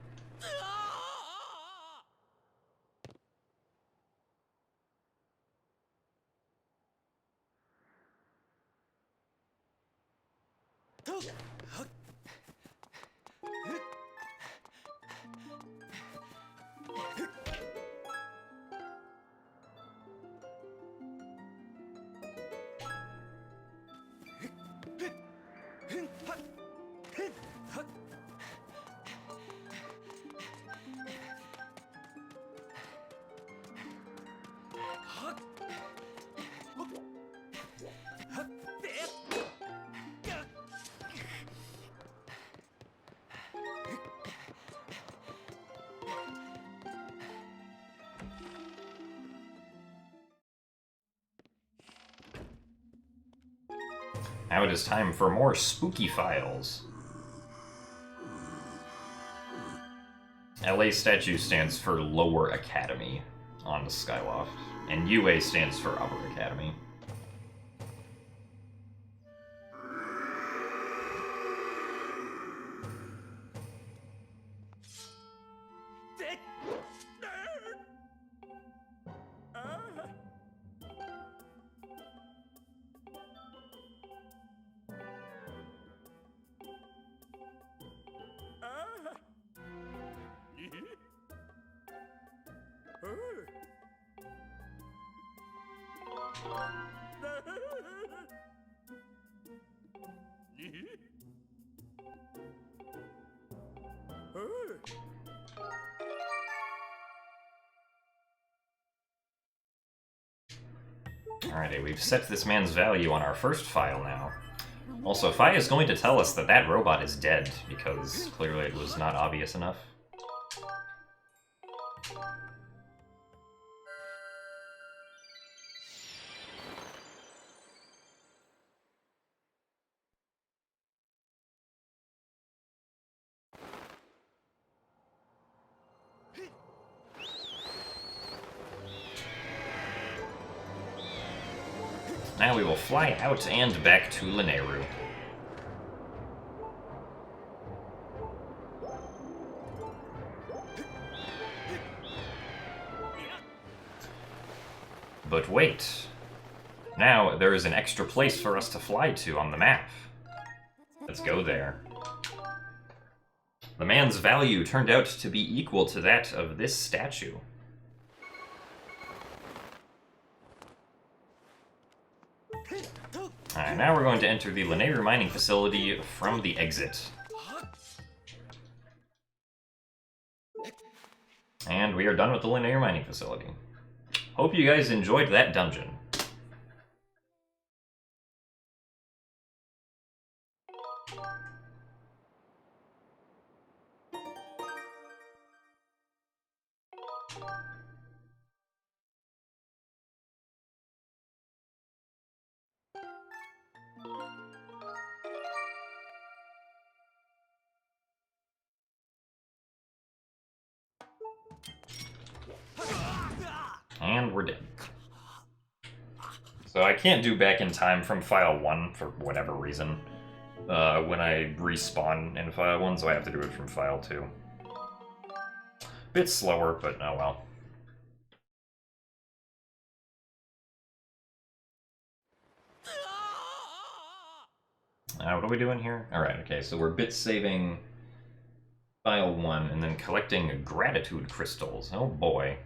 Now it is time for more spooky files. LA statue stands for Lower Academy on the Skyloft, and UA stands for Upper Academy. Alrighty, we've set this man's value on our first file now. Also, Fi is going to tell us that that robot is dead, because clearly it was not obvious enough. Now we will fly out and back to Lineru. But wait. Now there is an extra place for us to fly to on the map. Let's go there. The man's value turned out to be equal to that of this statue. Alright, now we're going to enter the Lineru mining facility from the exit. And we are done with the Lineru mining facility. Hope you guys enjoyed that dungeon. And we're dead. So I can't do back in time from file 1 for whatever reason when I respawn in file 1, so I have to do it from file 2. Bit slower, but oh well. What are we doing here? Alright, okay, so we're bit saving file 1 and then collecting gratitude crystals. Oh boy.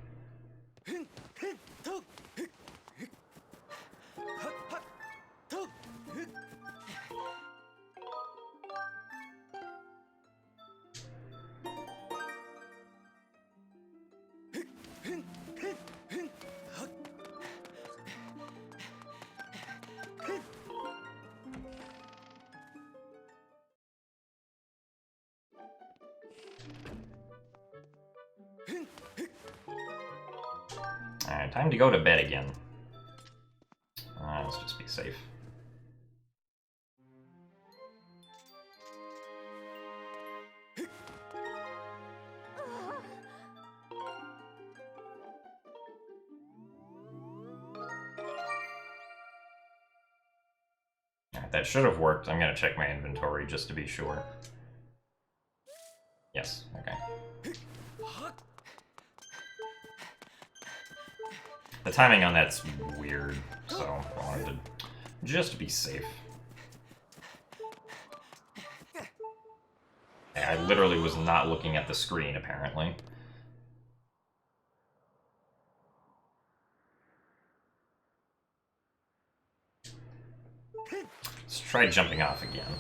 Alright, time to go to bed again. Let's just be safe. Alright, that should have worked. I'm gonna check my inventory just to be sure. Yes, okay. The timing on that's weird, so I wanted to just be safe. I literally was not looking at the screen, apparently. Let's try jumping off again.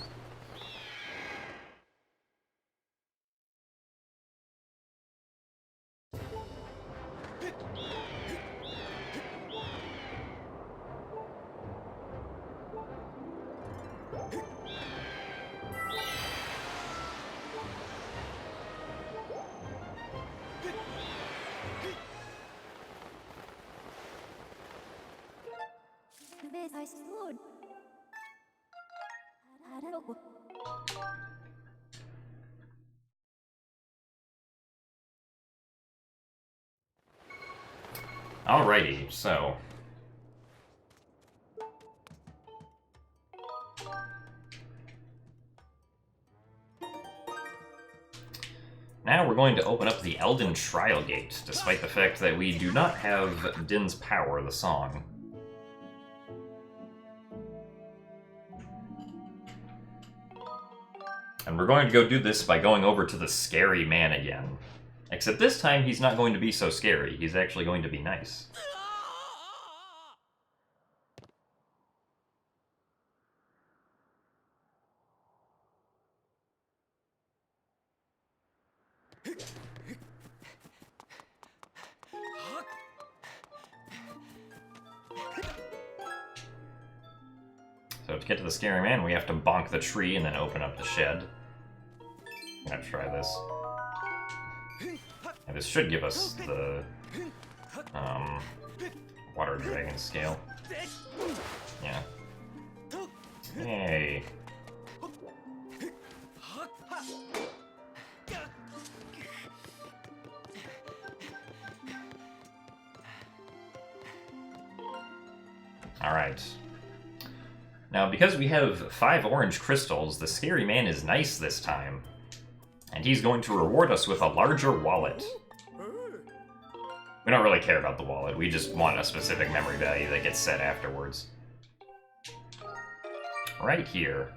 Alrighty, so... now we're going to open up the Elden Trial Gate, despite the fact that we do not have Din's Power, the song. And we're going to go do this by going over to the Scary Man again. Except this time, he's not going to be so scary. He's actually going to be nice. get to the scary man, we have to bonk the tree and then open up the shed. I'm gonna try this. And this should give us the water dragon scale. Yeah. Yay. Alright. Now, because we have 5 orange crystals, the scary man is nice this time. And he's going to reward us with a larger wallet. We don't really care about the wallet, we just want a specific memory value that gets set afterwards. Right here.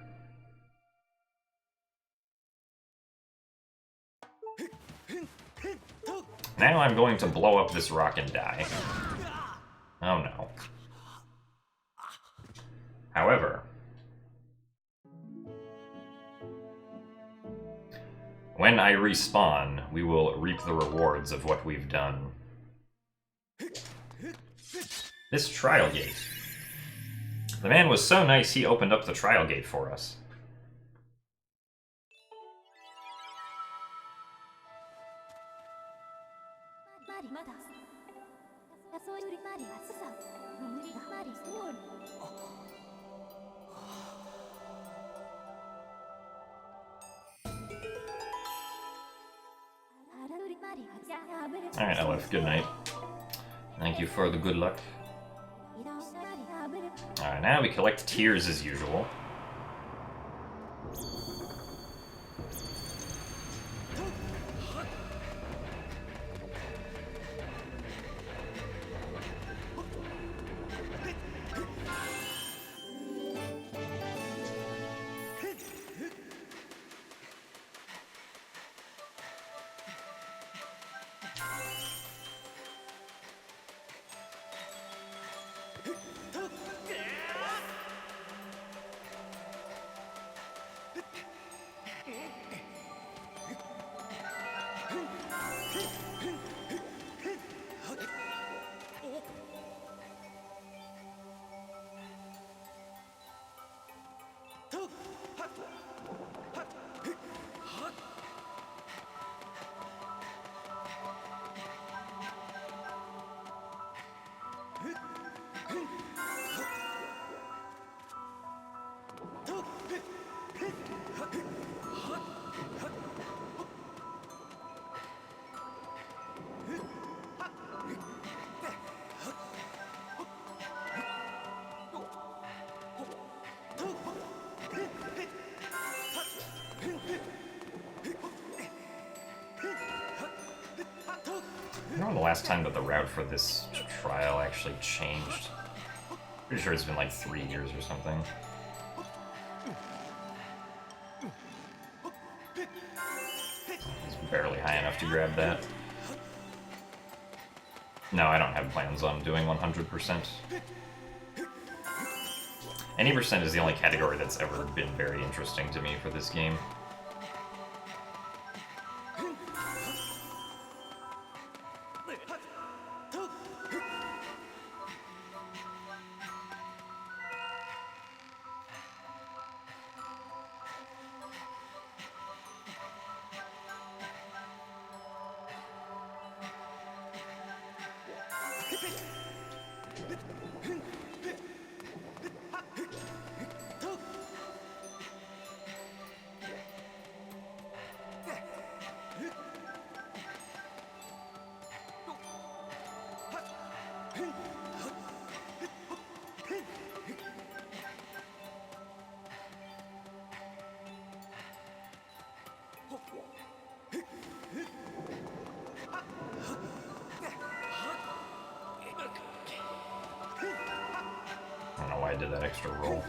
Now I'm going to blow up this rock and die. Oh no. However, when I respawn, we will reap the rewards of what we've done. This trial gate. The man was so nice he opened up the trial gate for us. Alright, Elif, good night. Thank you for the good luck. Alright, now we collect tears as usual. I don't know the last time that the route for this trial actually changed. Pretty sure it's been like 3 years or something. It's barely high enough to grab that. No, I don't have plans on doing 100%. Any percent is the only category that's ever been very interesting to me for this game. I don't know why I did that extra roll.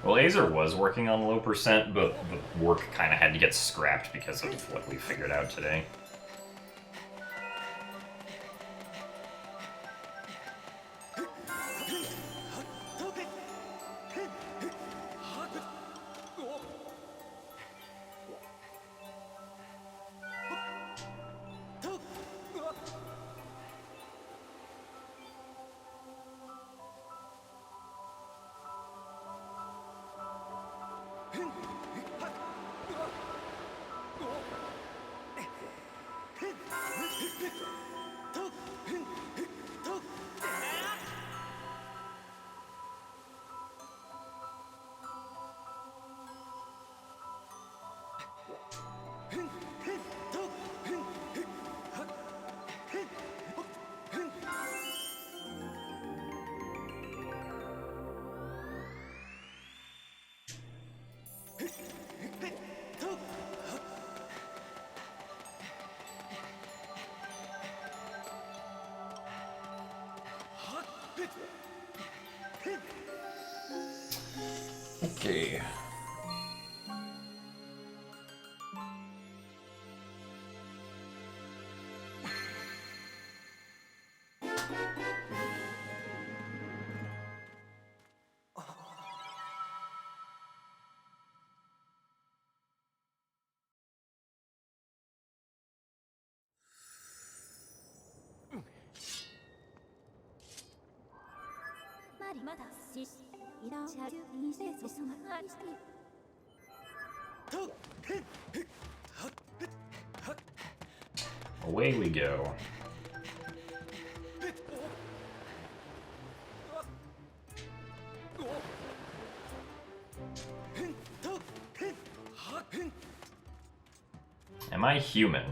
Well, Azer was working on low percent, but the work kind of had to get scrapped because of what we figured out today. Okay. Away we go. Am I human?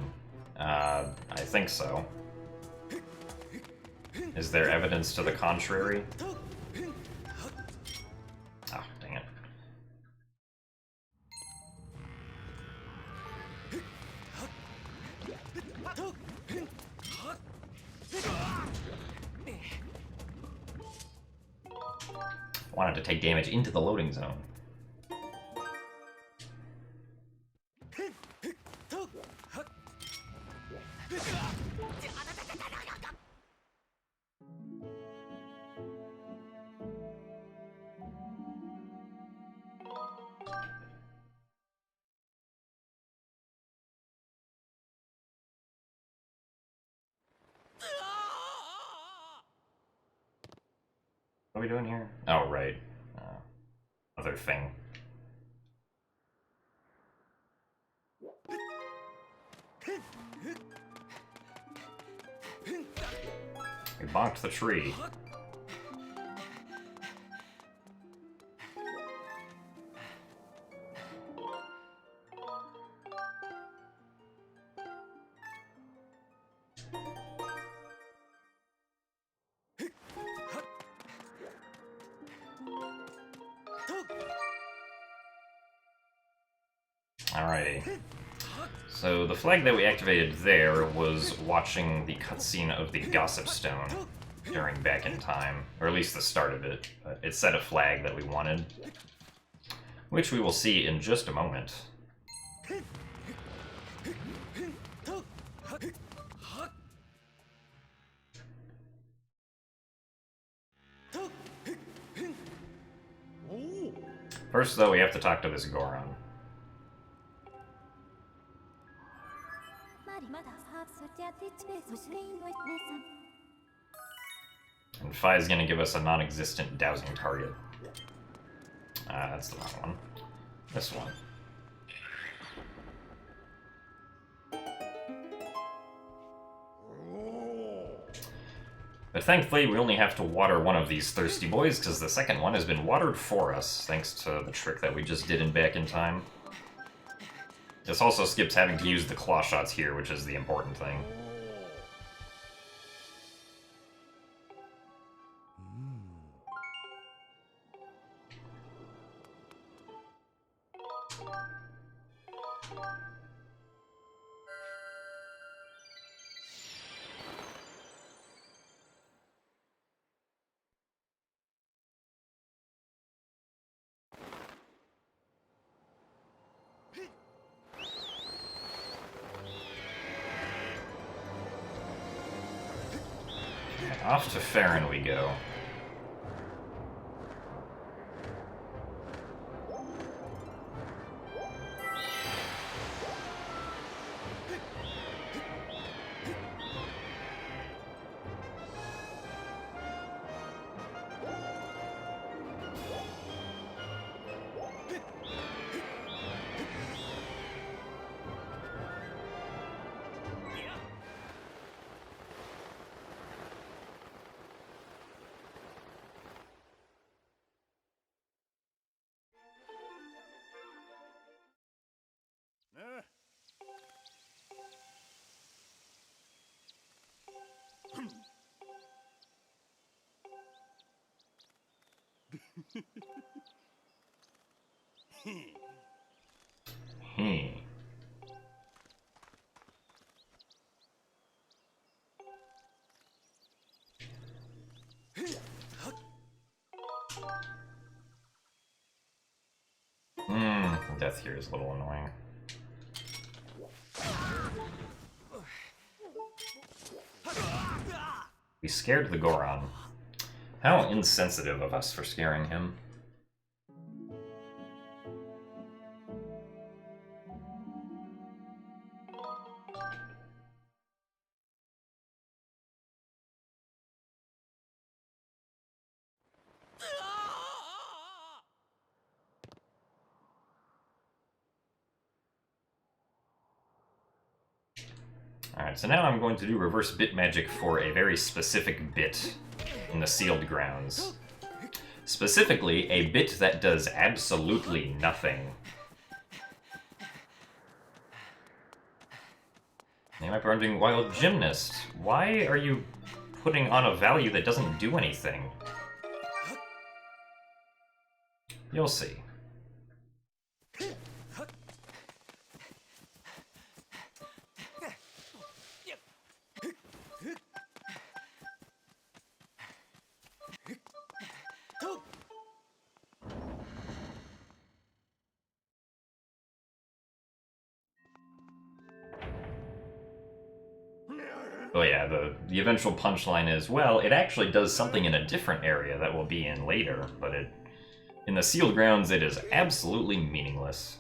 I think so. Is there evidence to the contrary? Ah, dang it. Wanted to take damage into the loading zone. What are we doing here? Oh, right. Other thing. We bonked the tree. Alrighty. So the flag that we activated there was watching the cutscene of the Gossip Stone during Back in Time, or at least the start of it. But it set a flag that we wanted, which we will see in just a moment. First, though, we have to talk to this Goron. And Fi is going to give us a non-existent dowsing target. That's the wrong one. This one. But thankfully, we only have to water one of these thirsty boys, because the second one has been watered for us, thanks to the trick that we just did in Back in Time. This also skips having to use the claw shots here, which is the important thing. Off to Farron we go. Death here is a little annoying. We scared the Goron. How insensitive of us for scaring him. Alright, so now I'm going to do reverse bit magic for a very specific bit in the sealed grounds. Specifically, a bit that does absolutely nothing. Name my branding Wild Gymnast. Why are you putting on a value that doesn't do anything? You'll see. Oh yeah, the eventual punchline is, well, it actually does something in a different area that we'll be in later, but in the sealed grounds it is absolutely meaningless.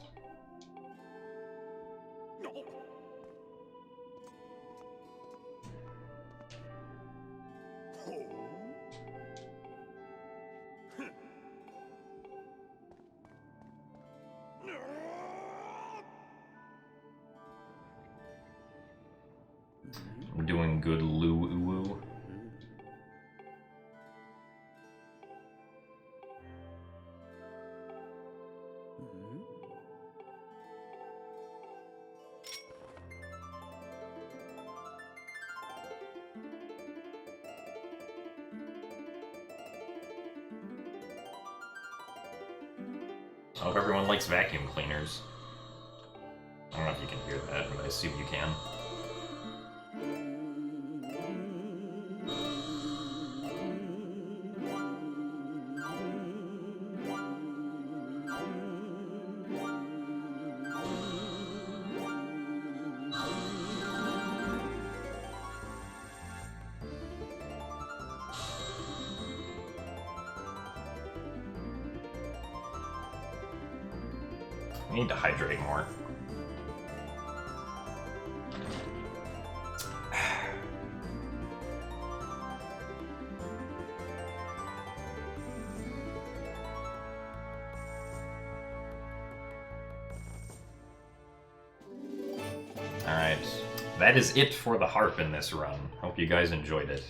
I'm doing good Loo-oo-oo. I hope everyone likes vacuum cleaners. I don't know if you can hear that, but I assume you can. I need to hydrate more. Alright, that is it for the harp in this run. Hope you guys enjoyed it.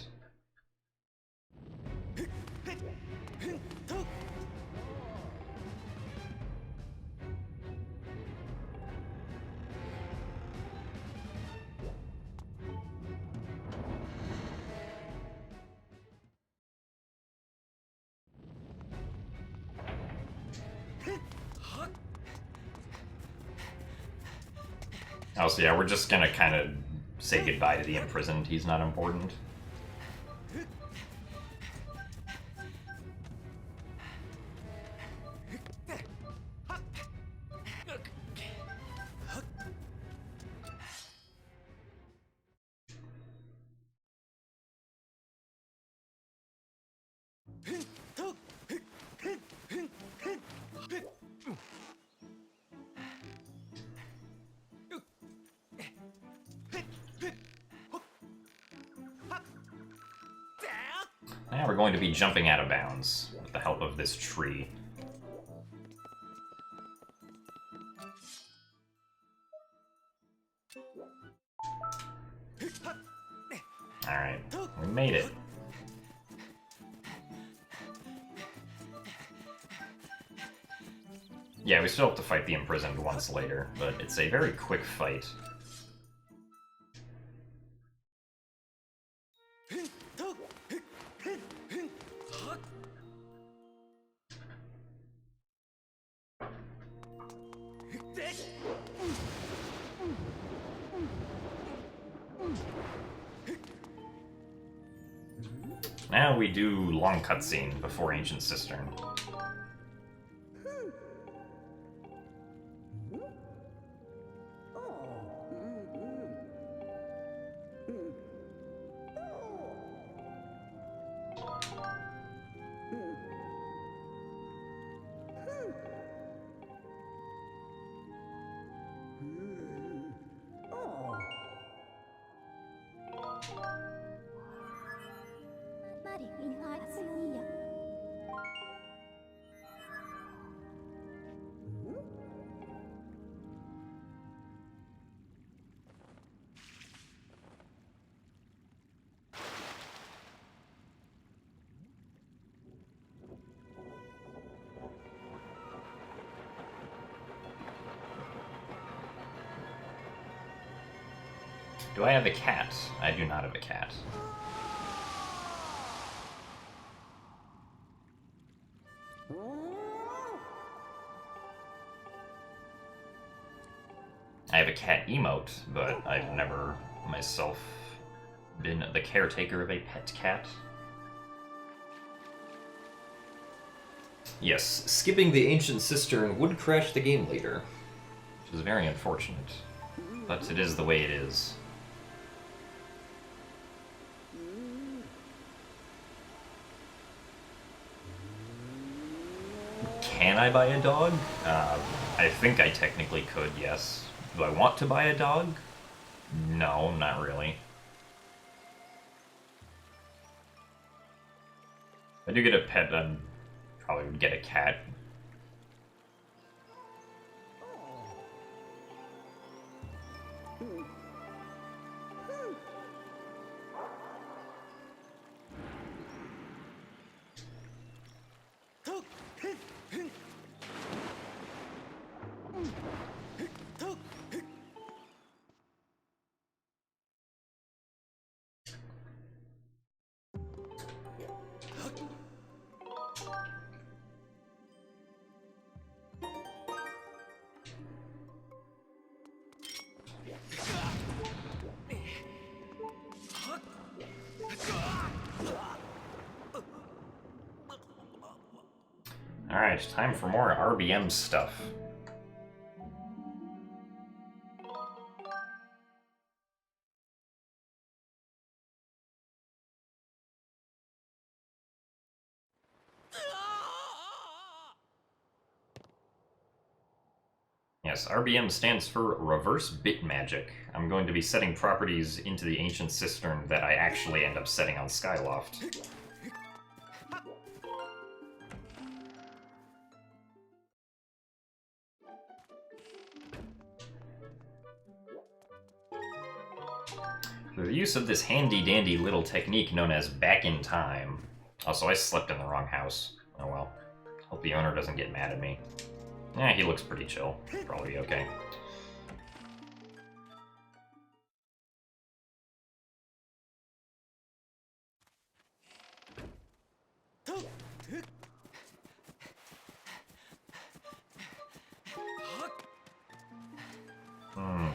Oh, so yeah, we're just gonna kind of say goodbye to the imprisoned. He's not important. Now we're going to be jumping out of bounds with the help of this tree. Alright, we made it. Yeah, we still have to fight the imprisoned once later, but it's a very quick fight. now we do long cutscene before Ancient Cistern. Do I have a cat? I do not have a cat. I have a cat emote, but I've never myself been the caretaker of a pet cat. Yes, skipping the Ancient Cistern would crash the game later, which is very unfortunate, but it is the way it is. Can I buy a dog? I think I technically could, yes. Do I want to buy a dog? No, not really. If I do get a pet, then probably would get a cat. Alright, time for more RBM stuff. Yes, RBM stands for Reverse Bit Magic. I'm going to be setting properties into the Ancient Cistern that I actually end up setting on Skyloft. Through the use of this handy-dandy little technique known as Back in Time. Also, I slept in the wrong house. Oh well. Hope the owner doesn't get mad at me. Yeah, he looks pretty chill. Probably be okay.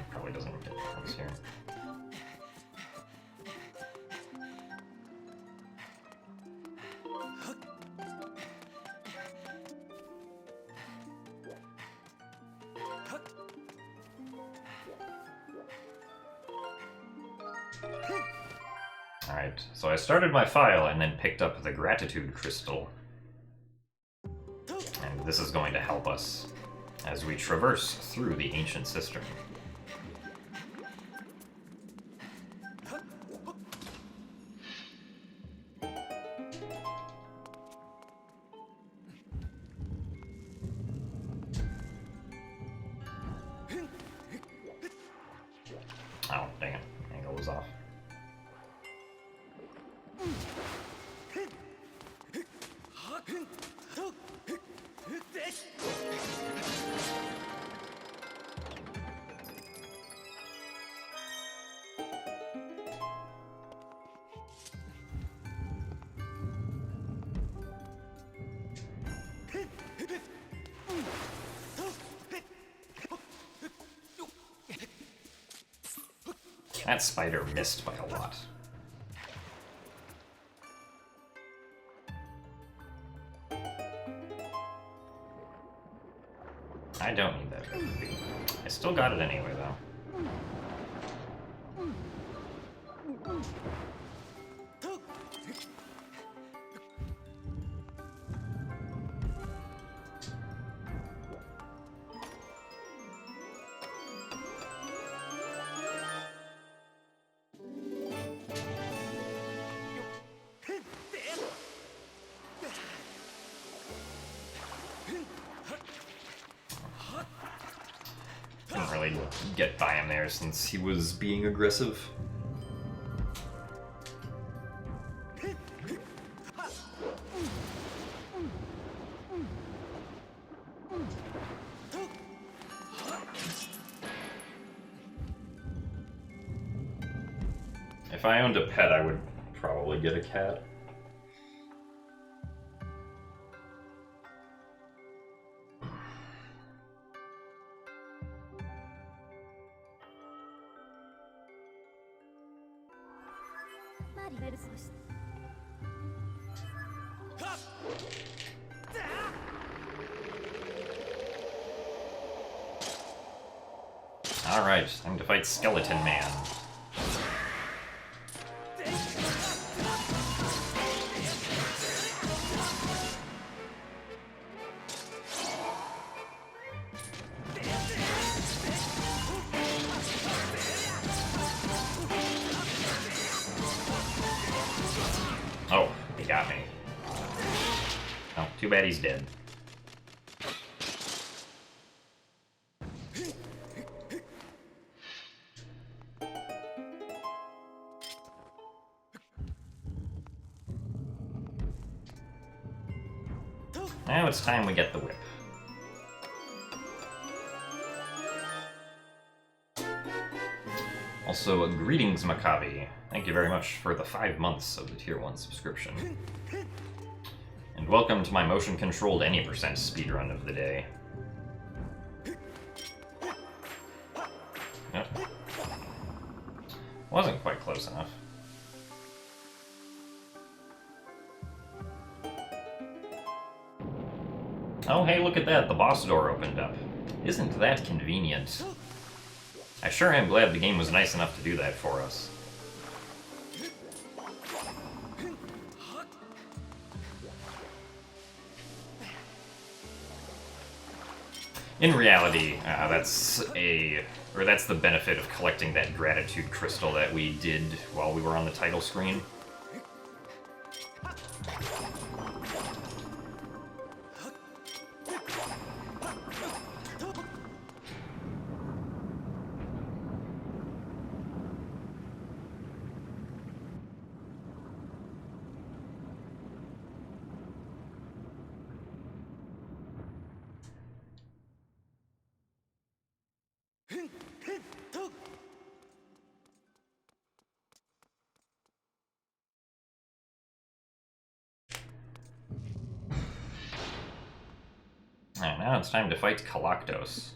Probably doesn't get close here. Alright, so I started my file and then picked up the Gratitude Crystal. And this is going to help us as we traverse through the Ancient Cistern. Oh, dang it. Angle was off. That spider missed by a lot. I don't need that recipe. I still got it anyway, though. Couldn't really get by him there since he was being aggressive. If I owned a pet, I would probably get a cat. Alright, time to fight Skeleton Man. Oh, he got me. Oh, too bad he's dead. Now it's time we get the whip. Also, greetings, Maccabi. Thank you very much for the 5 months of the Tier 1 subscription. And welcome to my motion-controlled any % speedrun of the day. Yep. Wasn't quite close enough. Oh, hey, look at that, the boss door opened up. Isn't that convenient? I sure am glad the game was nice enough to do that for us. In reality, that's the benefit of collecting that gratitude crystal that we did while we were on the title screen. Alright, now it's time to fight Galactos.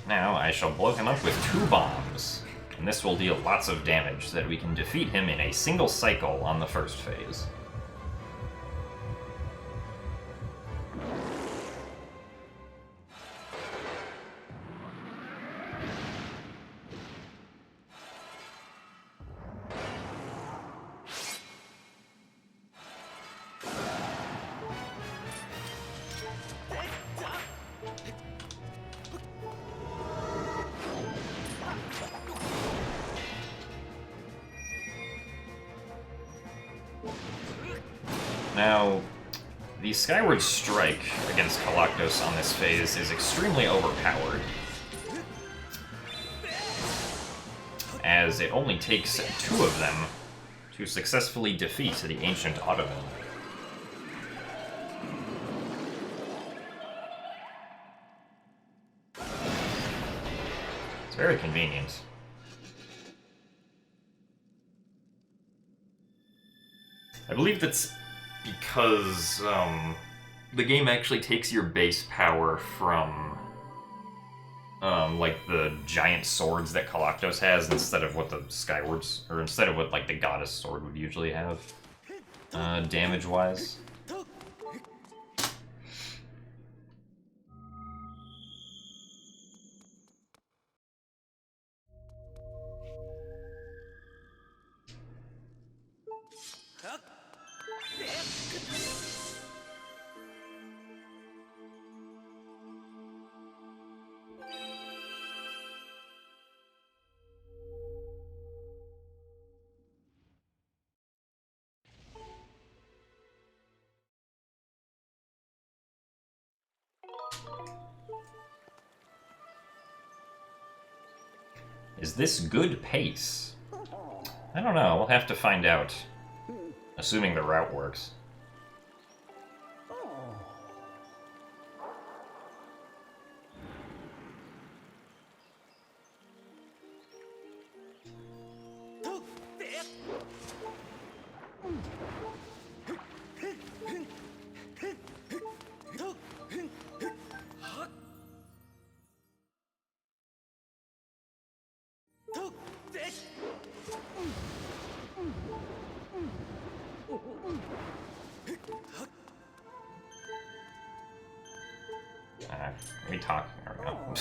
Now I shall blow him up with 2 bombs, and this will deal lots of damage so that we can defeat him in a single cycle on the first phase. Now, the Skyward Strike against Galactos on this phase is extremely overpowered, as it only takes 2 of them to successfully defeat the ancient Ottoman. It's very convenient. I believe that's because the game actually takes your base power from like the giant swords that Kalaktos has instead of what the Skywards, or instead of what like the Goddess Sword would usually have, damage-wise. Is this good pace? I don't know, we'll have to find out. Assuming the route works. Let me talk. There we go.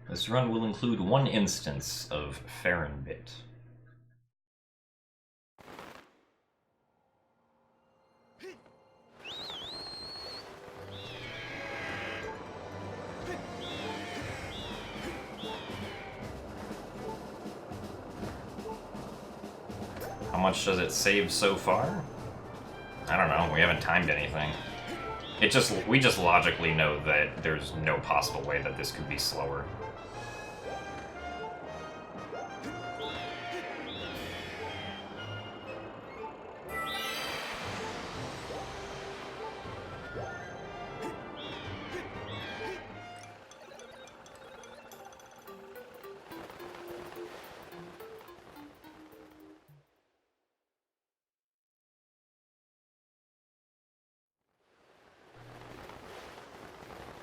This run will include one instance of Farrenbit. How much does it save so far? I don't know, we haven't timed anything. We just logically know that there's no possible way that this could be slower.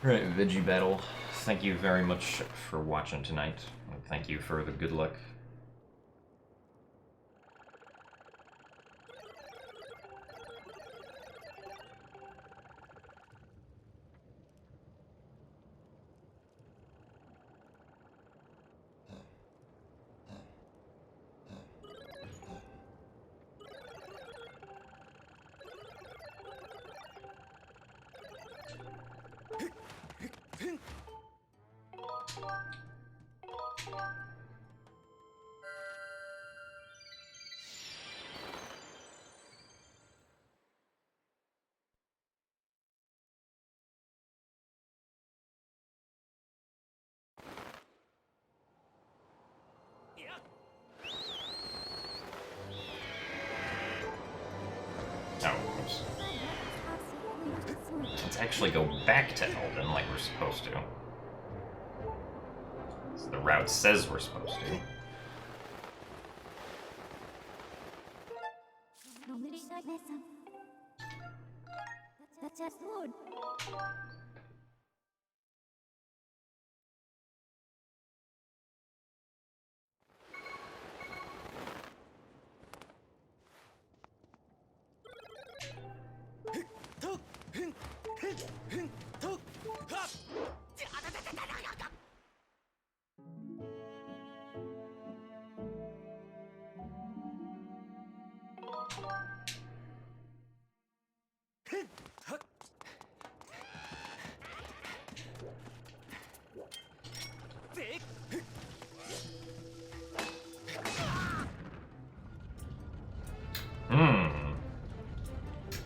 Right, Veggie Battle, thank you very much for watching tonight, and thank you for the good luck. actually go back to Eldon like we're supposed to. So the route says we're supposed to.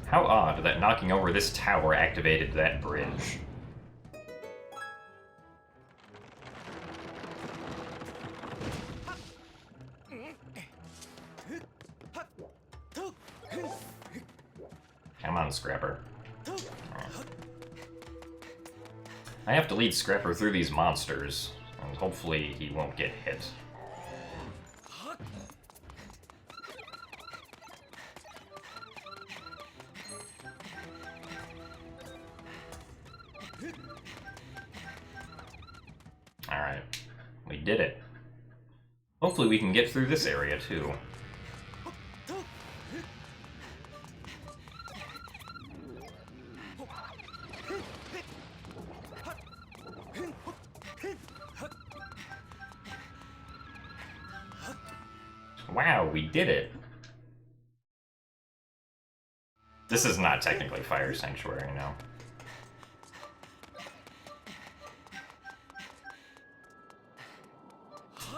How odd that knocking over this tower activated that bridge. Come on, Scrapper. Right. I have to lead Scrapper through these monsters, and hopefully he won't get hit. Alright, we did it. Hopefully we can get through this area too. Wow, we did it! This is not technically Fire Sanctuary, no.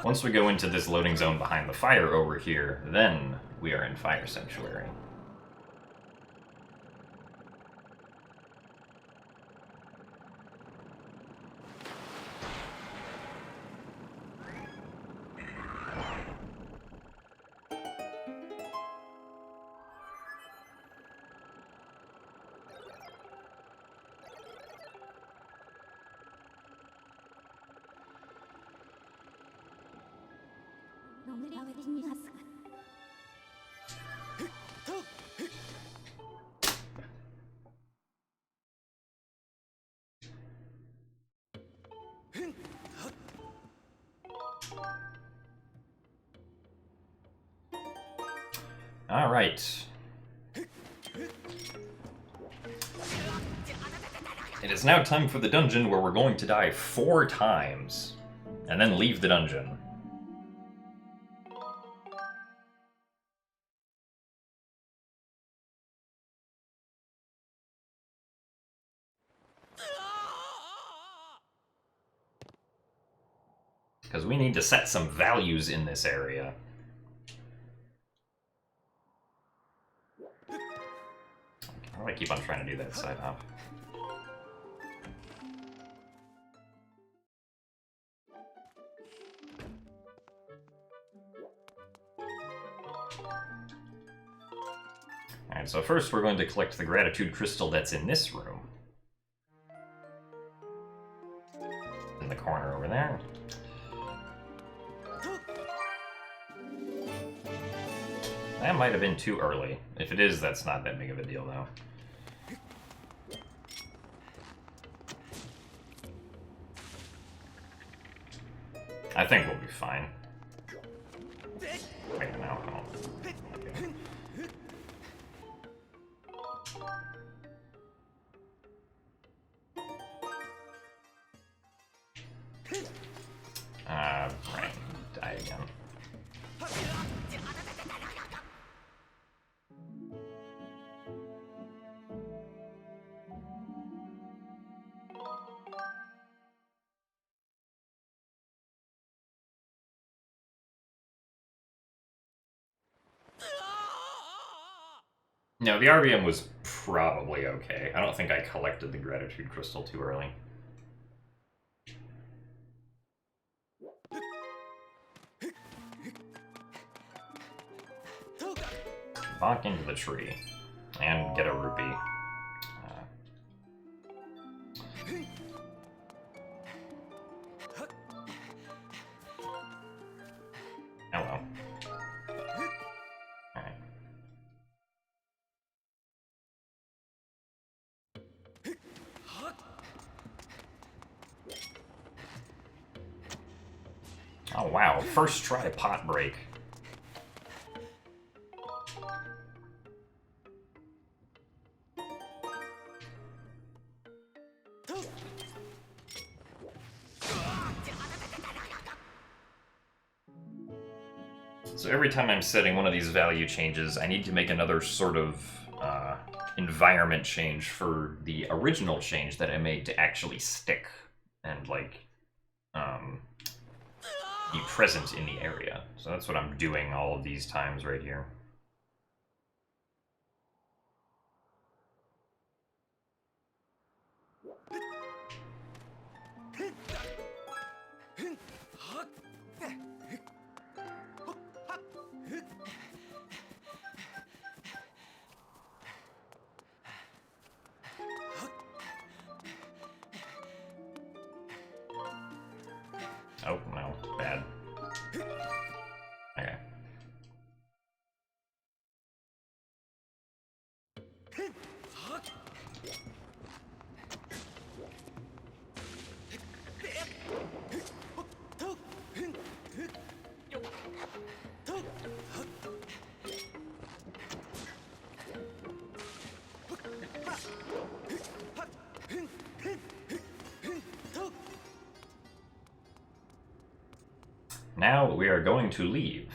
Once we go into this loading zone behind the fire over here, then we are in Fire Sanctuary. All right. It is now time for the dungeon where we're going to die 4 times, and then leave the dungeon. Because we need to set some values in this area. How do I keep on trying to do that side up? Alright, so first we're going to collect the gratitude crystal that's in this room. In the corner over there. That might have been too early. If it is, that's not that big of a deal, though. I think we'll be fine. Wait, no, no. Right. Die again. No, the RBM was probably okay. I don't think I collected the gratitude crystal too early. Bonk into the tree and get a rupee. Oh. Alright. Oh wow, first try pot break. So every time I'm setting one of these value changes, I need to make another sort of environment change for the original change that I made to actually stick and, like, be present in the area. So that's what I'm doing all of these times right here. Oh, no, bad. Okay. Now we are going to leave.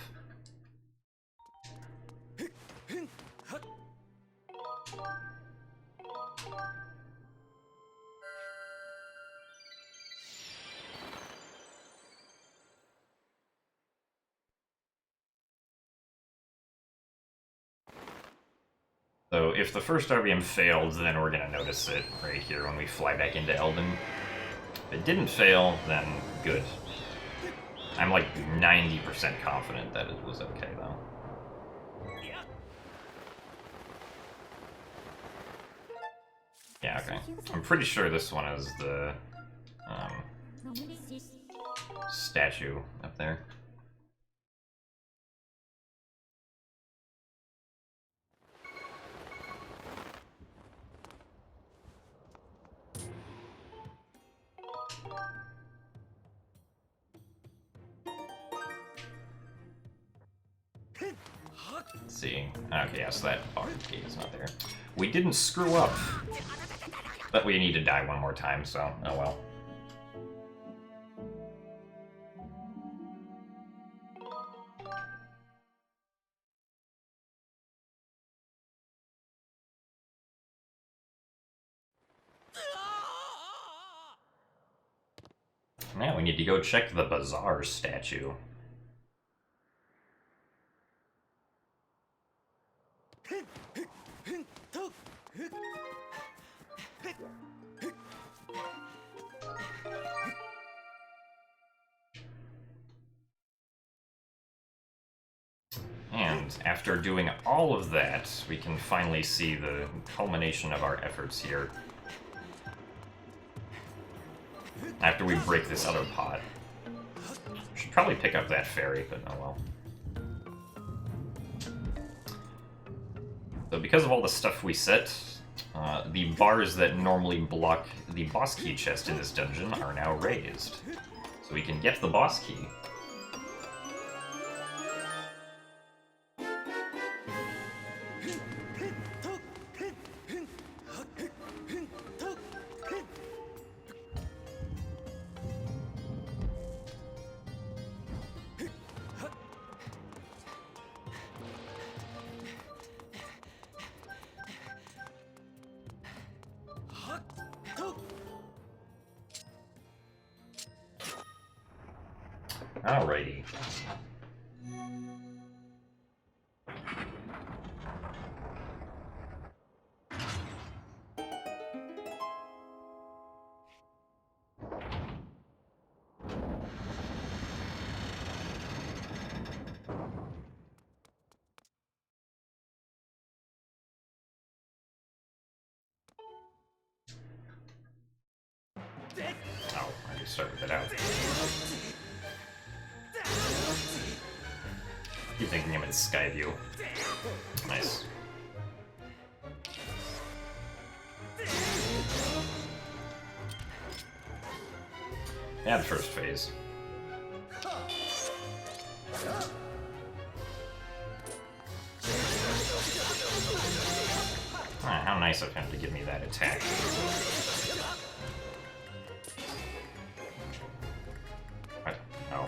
So if the first RBM failed, then we're going to notice it right here when we fly back into Eldon. If it didn't fail, then good. I'm like 90% confident that it was okay, though. Yeah, okay. I'm pretty sure this one is the statue up there. Let's see. Okay, yeah, so that barred gate is not there. We didn't screw up, but we need to die one more time, so oh well. Now we need to go check the bazaar statue. And after doing all of that, we can finally see the culmination of our efforts here. After we break this other pot. Should probably pick up that fairy, but oh well. So because of all the stuff we set, the bars that normally block the boss key chest in this dungeon are now raised. So we can get the boss key. Alrighty. Oh, I just started that out. Keep thinking I'm in Skyview. Nice. Yeah, the first phase. Ah, how nice of him to give me that attack. What? Oh.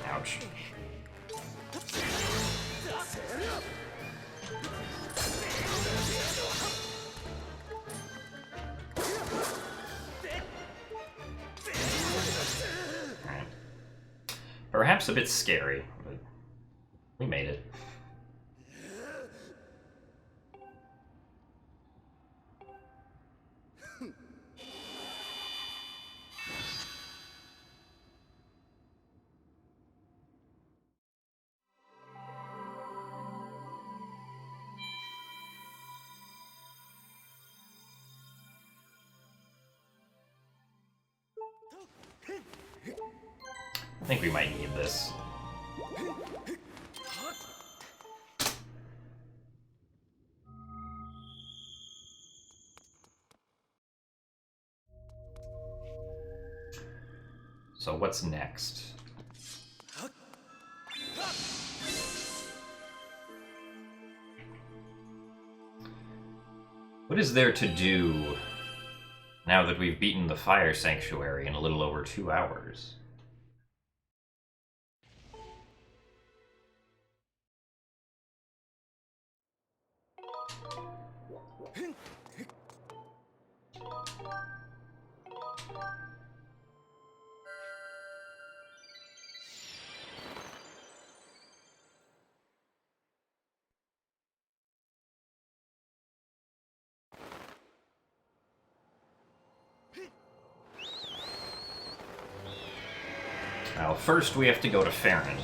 Ouch. Alright. Perhaps a bit scary, but we made it. I think we might need this. So what's next? What is there to do now that we've beaten the Fire Sanctuary in a little over 2 hours? Well, first we have to go to Farron.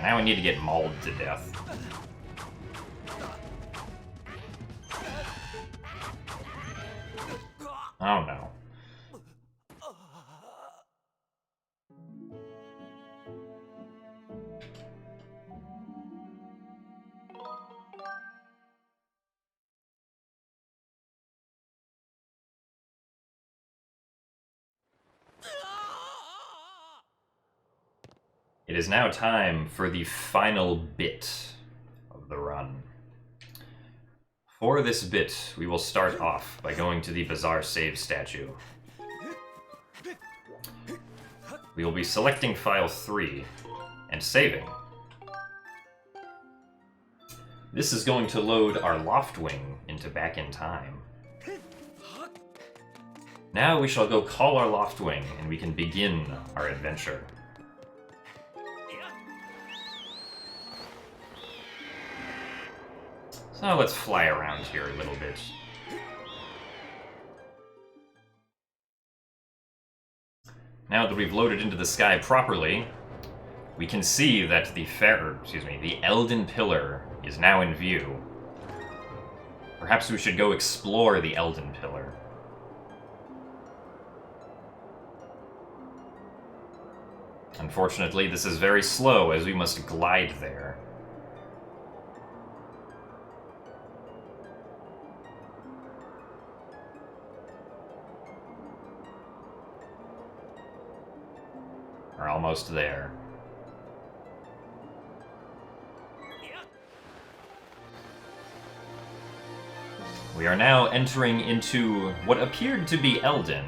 Now we need to get mauled to death. Oh no. It is now time for the final bit of the run. For this bit, we will start off by going to the Bazaar Save statue. We will be selecting File 3 and saving. This is going to load our Loftwing into Back in Time. Now we shall go call our Loftwing and we can begin our adventure. So let's fly around here a little bit. Now that we've loaded into the sky properly, we can see that the Elden Pillar is now in view. Perhaps we should go explore the Elden Pillar. Unfortunately, this is very slow as we must glide there. We're almost there. We are now entering into what appeared to be Eldin.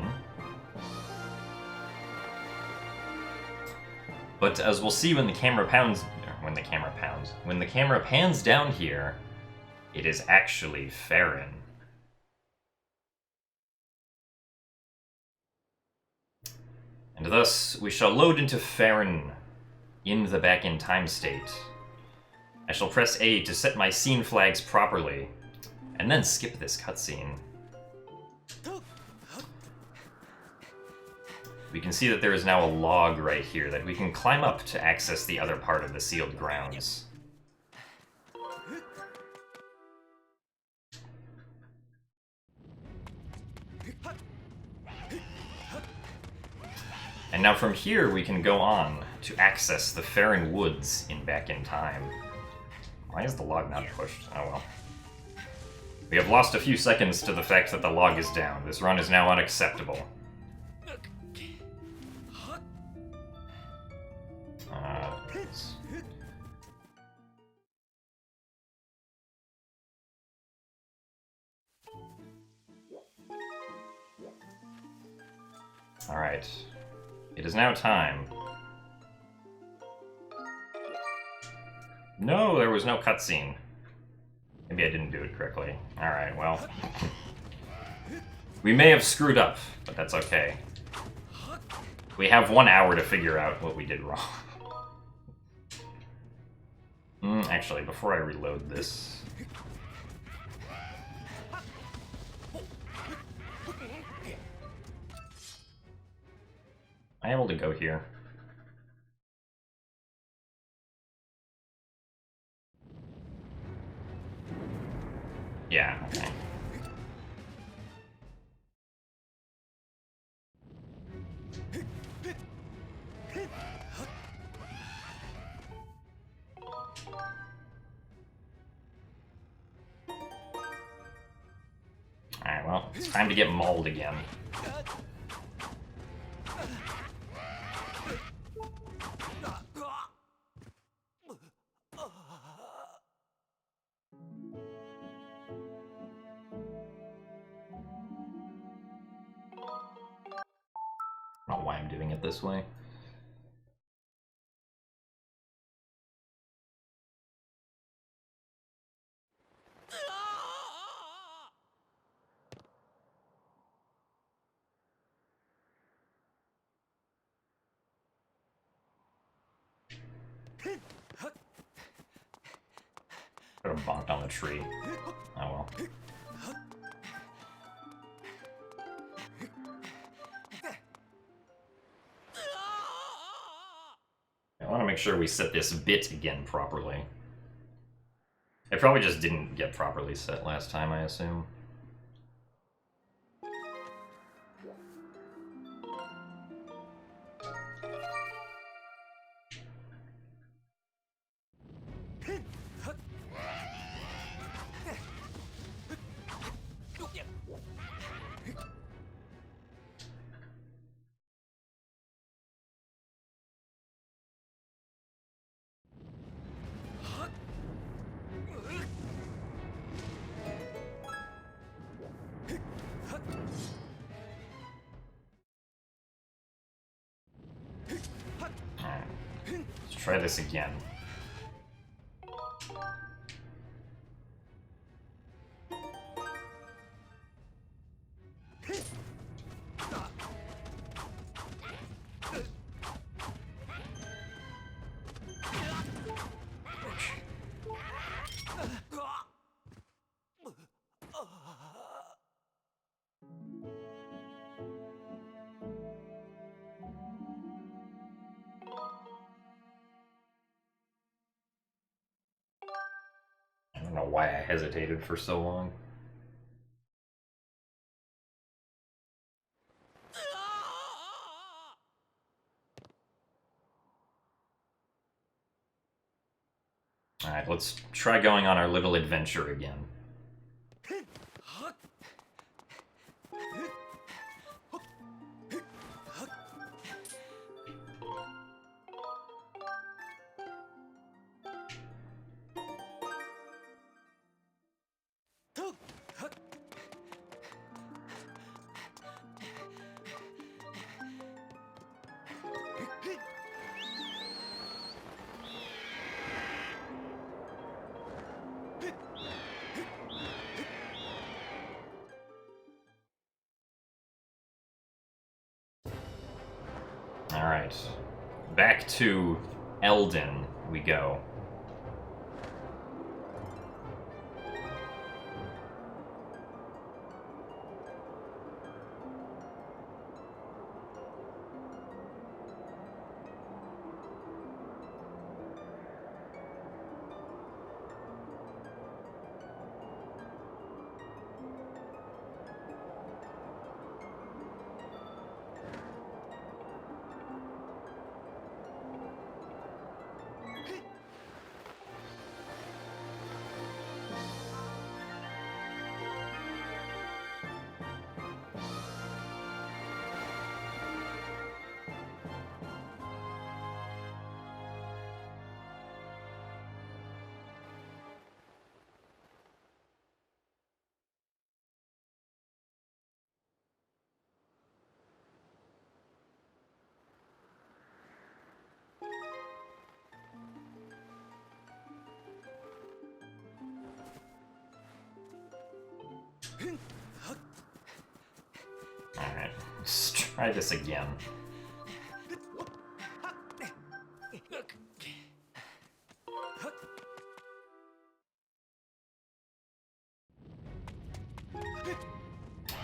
But as we'll see when the camera pans down here, it is actually Farron. And thus, we shall load into Farron in the back-in-time state. I shall press A to set my scene flags properly, and then skip this cutscene. We can see that there is now a log right here that we can climb up to access the other part of the sealed grounds. And now from here we can go on to access the Farron Woods in Back in Time. Why is the log not pushed? Oh well. We have lost a few seconds to the fact that the log is down. This run is now unacceptable. Alright. It is now time. No, there was no cutscene. Maybe I didn't do it correctly. Alright, well. We may have screwed up, but that's okay. We have 1 hour to figure out what we did wrong. Actually, before I reload this... Am I able to go here? Yeah, okay. Alright, well, it's time to get mauled again. I don't know why I'm doing it this way. Could have bonked on the tree. Oh well. I want to make sure we set this bit again properly. It probably just didn't get properly set last time, I assume. Try this again. I don't know why I hesitated for so long. Alright, let's try going on our little adventure again. Alright. Back to Eldin we go. Alright, let's try this again.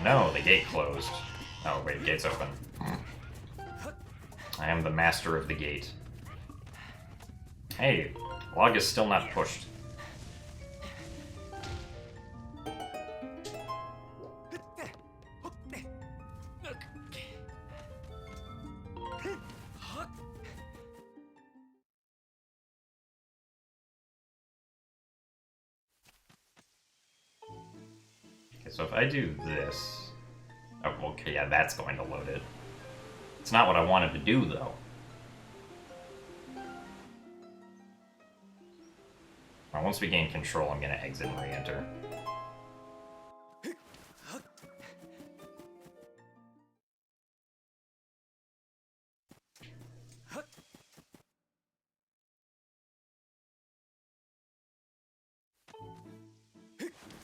No, the gate closed. Oh, wait, gate's open. I am the master of the gate. Hey, log is still not pushed. Okay, so if I do this... Oh, okay, yeah, that's going to load it. It's not what I wanted to do, though. Well, once we gain control, I'm going to exit and re-enter.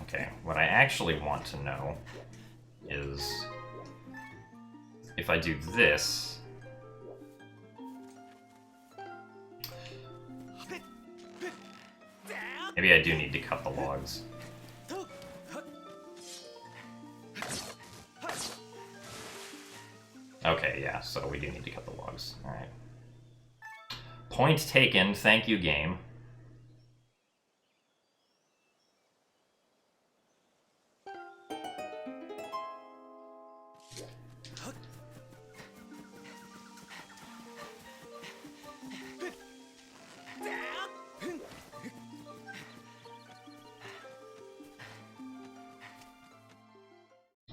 Okay, what I actually want to know is if I do this, maybe I do need to cut the logs. Okay, yeah, so we do need to cut the logs. Alright. Point taken, thank you, game.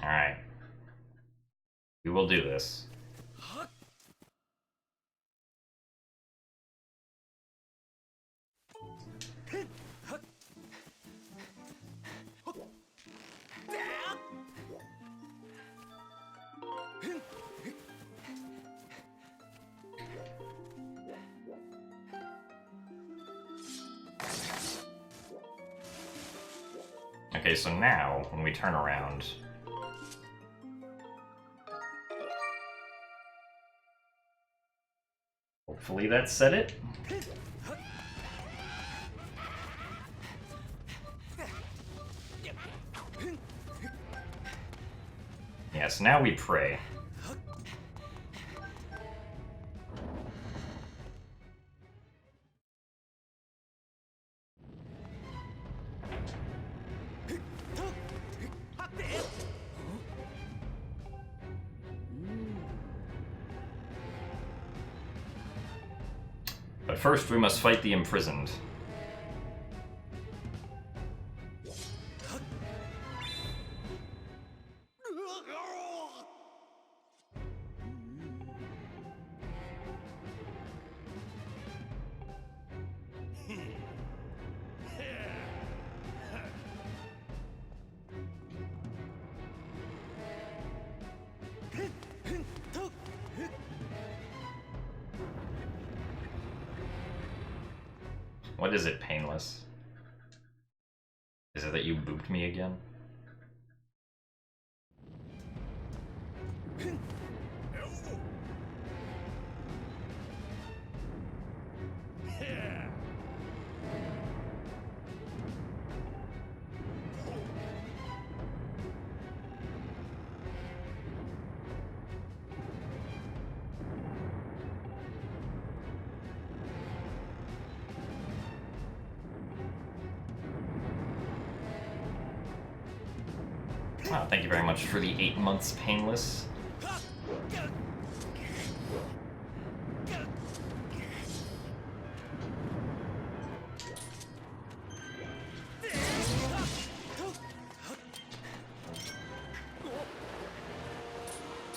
Alright. We will do this. Okay, so now, when we turn around... Hopefully that said it. Yes, now we pray. But first, we must fight the imprisoned. What is it, painless? Is it that you booped me again? Oh, thank you very much for the 8 months painless.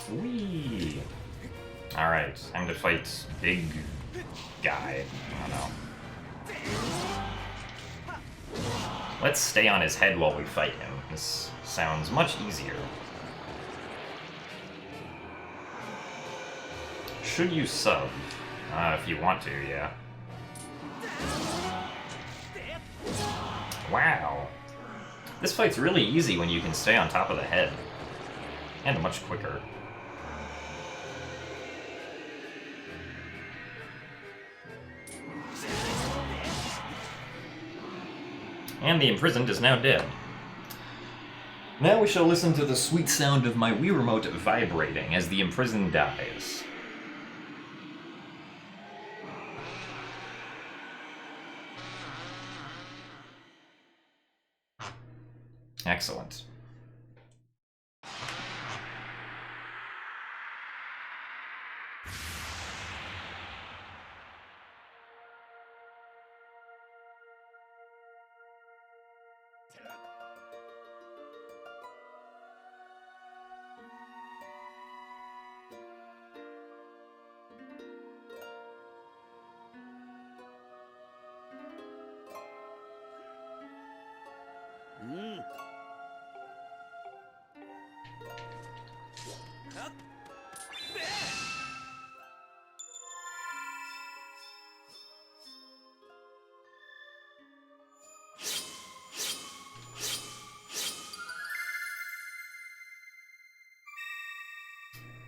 Whee! Alright, time to fight big guy. I don't know. Let's stay on his head while we fight him. This sounds much easier. Should you sub? If you want to, yeah. Wow. This fight's really easy when you can stay on top of the head. And much quicker. And the imprisoned is now dead. Now we shall listen to the sweet sound of my Wii Remote vibrating as the imprisoned dies. Excellent.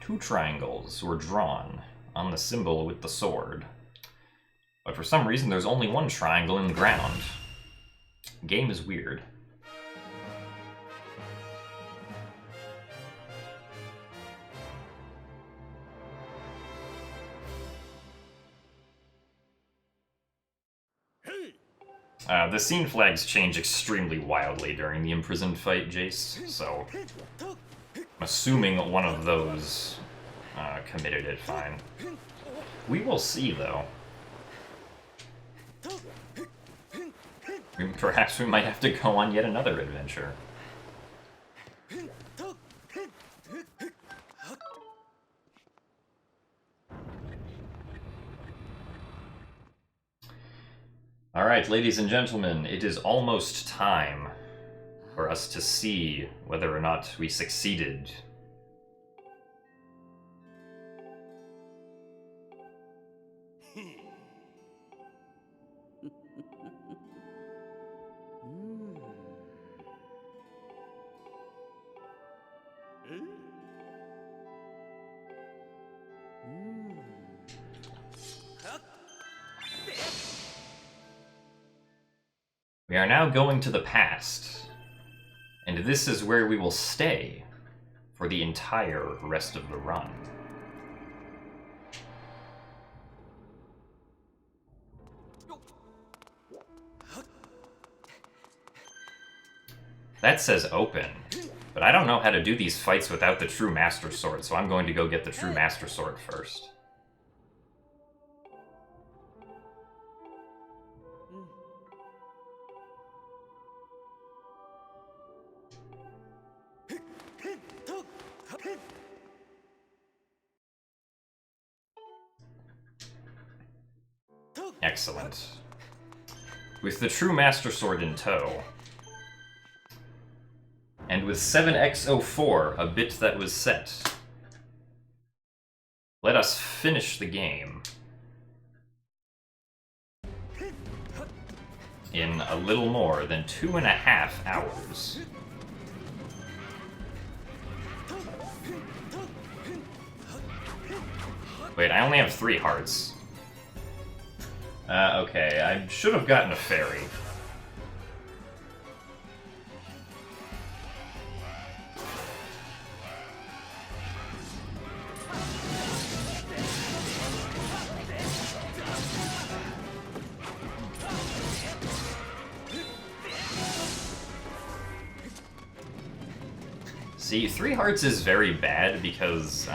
Two triangles were drawn on the symbol with the sword. But for some reason there's only one triangle in the ground. Game is weird. The scene flags change extremely wildly during the imprisoned fight, Jace, so I'm assuming one of those committed it fine. We will see, though. Perhaps we might have to go on yet another adventure. Alright, ladies and gentlemen, it is almost time for us to see whether or not we succeeded. We are now going to the past, and this is where we will stay for the entire rest of the run. That says open, but I don't know how to do these fights without the True Master Sword, so I'm going to go get the True Master Sword first. Excellent. With the True Master Sword in tow, and with 7x04, a bit that was set, let us finish the game in a little more than 2.5 hours. Wait, I only have 3 hearts. Okay, I should have gotten a fairy. See, 3 hearts is very bad because,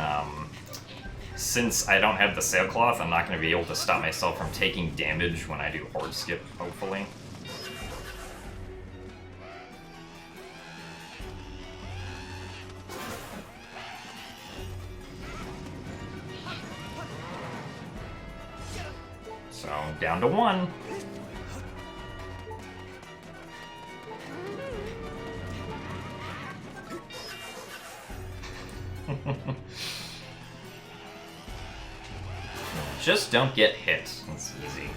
since I don't have the sailcloth, I'm not going to be able to stop myself from taking damage when I do horde skip, hopefully. So, down to 1. Just don't get hit. It's easy.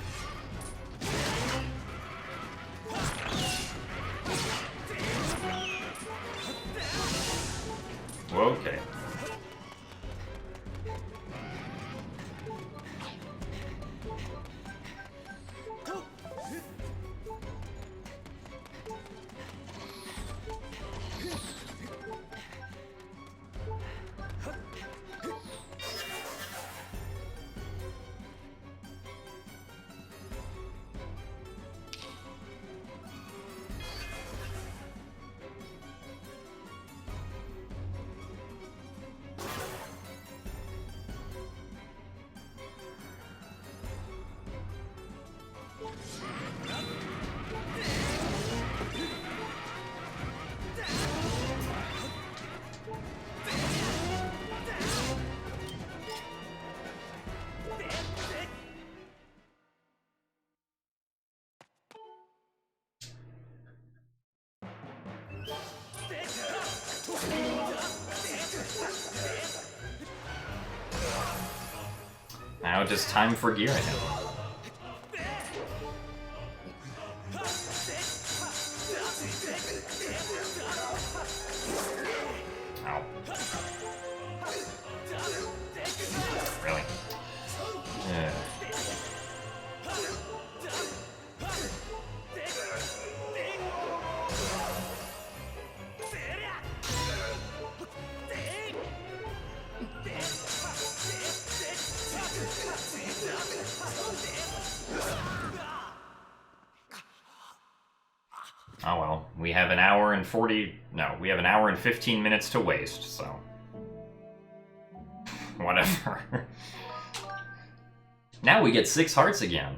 Okay. Now it is time for gearing him. Ow. Really? Yeah. Oh well, we have an hour and 15 minutes to waste, so... Whatever. Now we get 6 hearts again.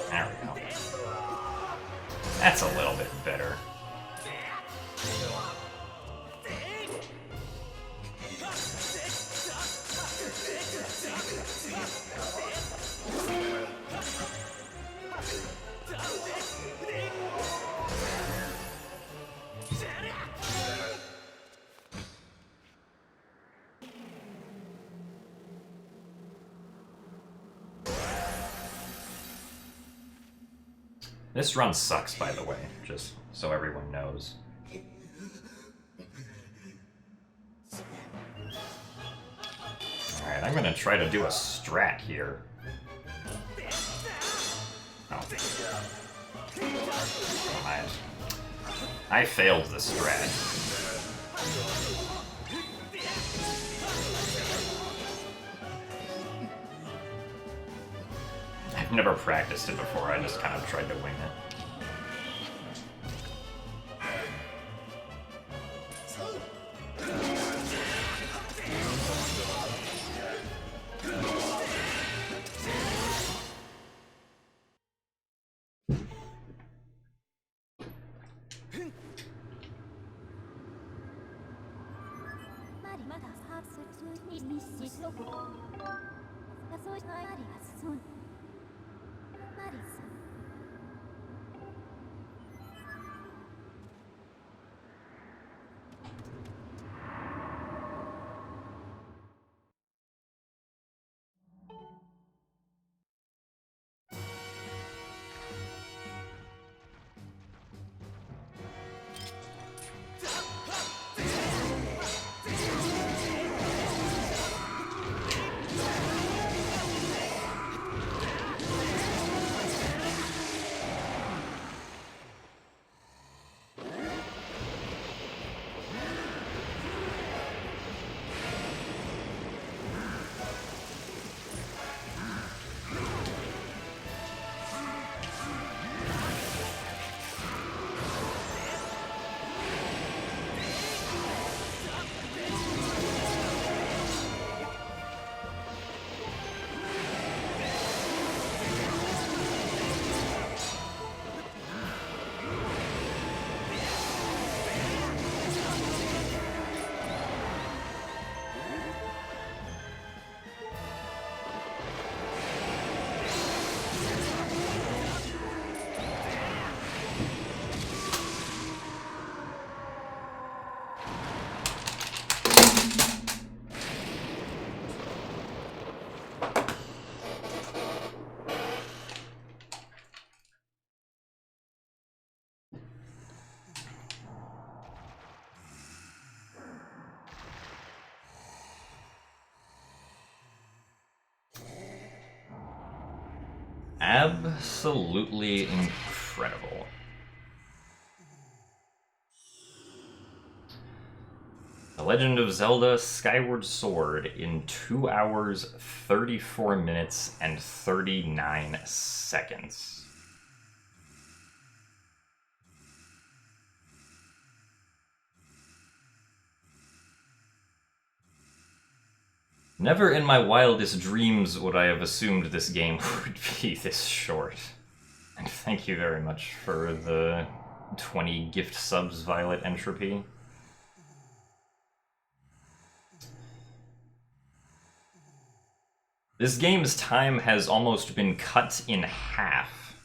There we go. That's a little bit better. This run sucks, by the way, just so everyone knows. Alright, I'm gonna try to do a strat here. Oh. I failed the strat. I've never practiced it before, I just kind of tried to wing it. Absolutely incredible. The Legend of Zelda Skyward Sword in 2 hours, 34 minutes, and 39 seconds. Never in my wildest dreams would I have assumed this game would be this short. And thank you very much for the 20 gift subs, Violet Entropy. This game's time has almost been cut in half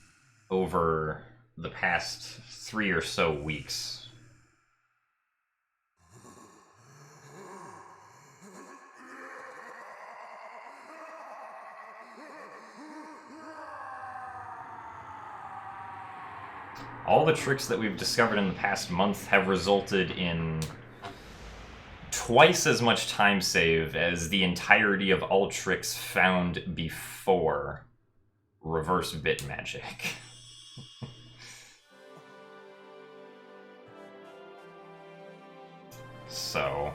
over the past 3 or so weeks. All the tricks that we've discovered in the past month have resulted in twice as much time save as the entirety of all tricks found before reverse bit magic. So,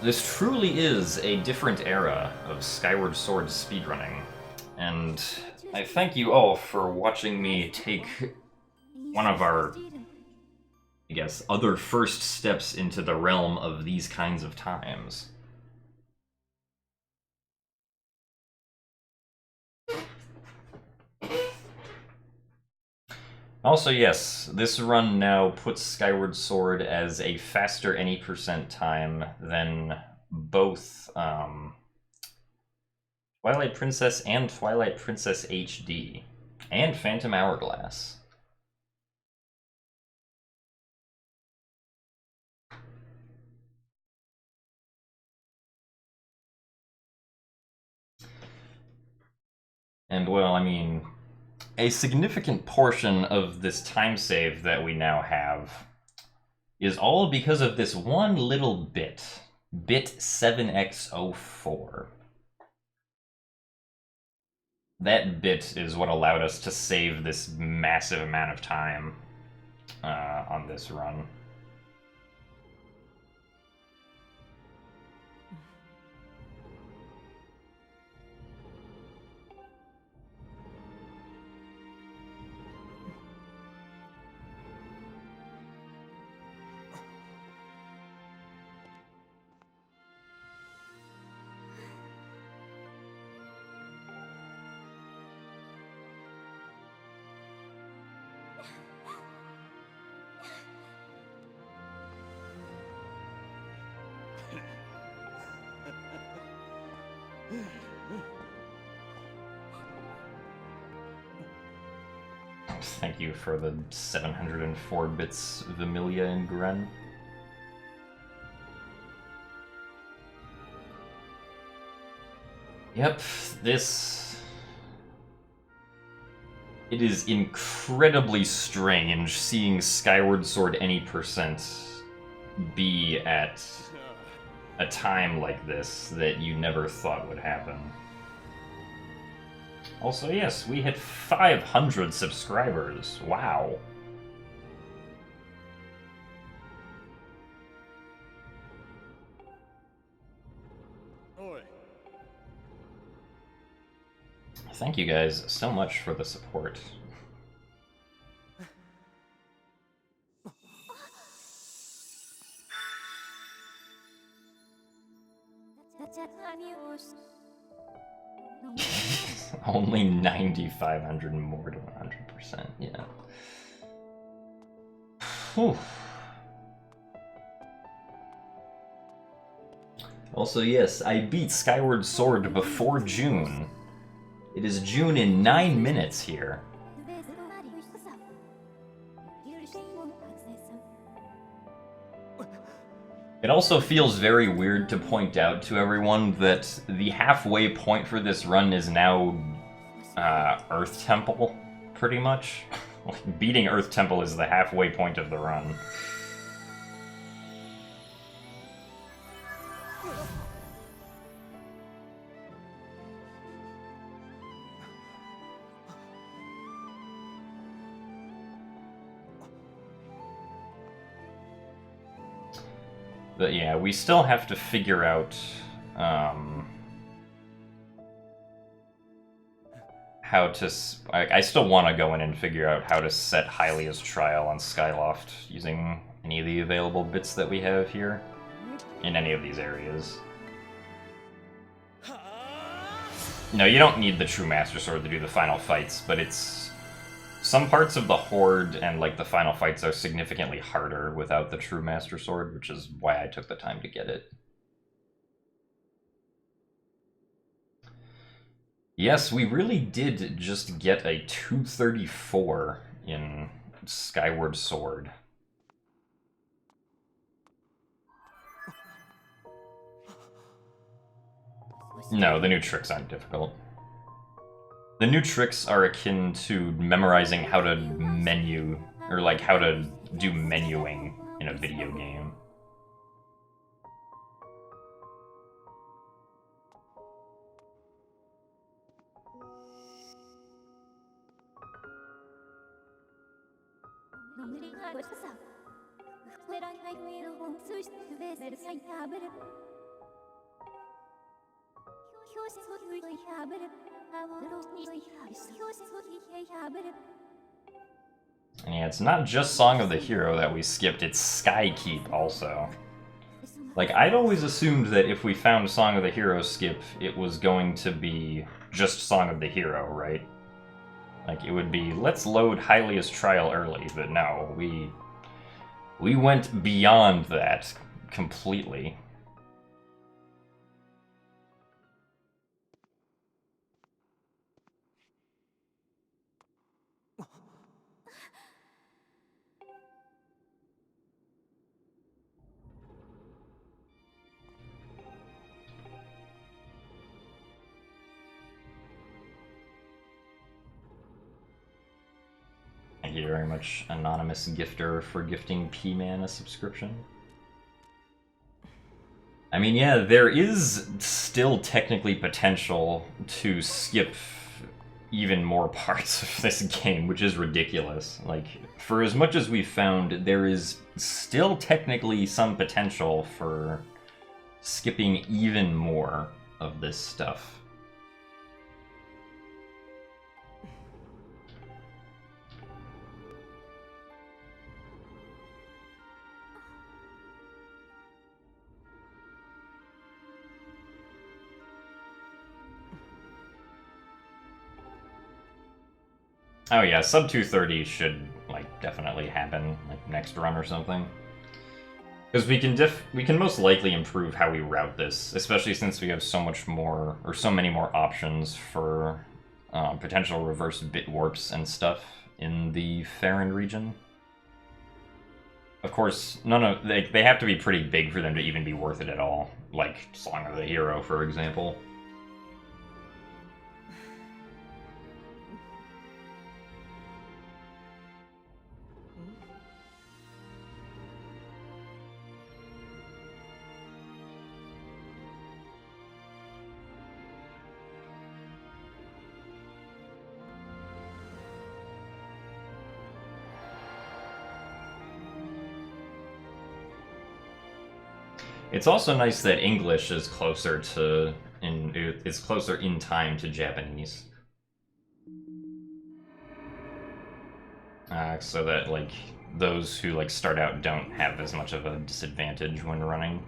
this truly is a different era of Skyward Sword speedrunning, and I thank you all for watching me take one of our, I guess, other first steps into the realm of these kinds of times. Also, yes, this run now puts Skyward Sword as a faster any percent time than both Twilight Princess and Twilight Princess HD, and Phantom Hourglass. And, well, I mean, a significant portion of this time save that we now have is all because of this one little bit, bit 7x04. That bit is what allowed us to save this massive amount of time on this run. Thank you for the 704 bits, Vamilia and Gren. Yep, this... It is incredibly strange seeing Skyward Sword any percent be at a time like this that you never thought would happen. Also, yes, we hit 500 subscribers. Wow. Oi. Thank you guys so much for the support. Only 9,500 more to 100%, yeah. Whew. Also, yes, I beat Skyward Sword before June. It is June in 9 minutes here. It also feels very weird to point out to everyone that the halfway point for this run is now Earth Temple, pretty much. Beating Earth Temple is the halfway point of the run. But yeah, we still have to figure out how to... I still want to go in and figure out how to set Hylia's Trial on Skyloft using any of the available bits that we have here in any of these areas. No, you don't need the True Master Sword to do the final fights, but it's... Some parts of the Horde and like the final fights are significantly harder without the True Master Sword, which is why I took the time to get it. Yes, we really did just get a 234 in Skyward Sword. No, the new tricks aren't difficult. The new tricks are akin to memorizing how to menu, or like how to do menuing in a video game. And yeah, it's not just Song of the Hero that we skipped, it's Skykeep also. Like, I'd always assumed that if we found Song of the Hero skip, it was going to be just Song of the Hero, right? Like, it would be, let's load Hylia's Trial early, but no, we went beyond that completely. Thank you very much, Anonymous Gifter, for gifting P-Man a subscription. I mean, yeah, there is still technically potential to skip even more parts of this game, which is ridiculous. Like, for as much as we've found, there is still technically some potential for skipping even more of this stuff. Oh yeah, sub 230 should, like, definitely happen, like, next run or something. Because we can most likely improve how we route this, especially since we have so much more, or so many more options for potential reverse bit warps and stuff in the Farron region. Of course, they have to be pretty big for them to even be worth it at all, like Song of the Hero, for example. It's also nice that English is closer to it's closer in time to Japanese. So that like those who like start out don't have as much of a disadvantage when running.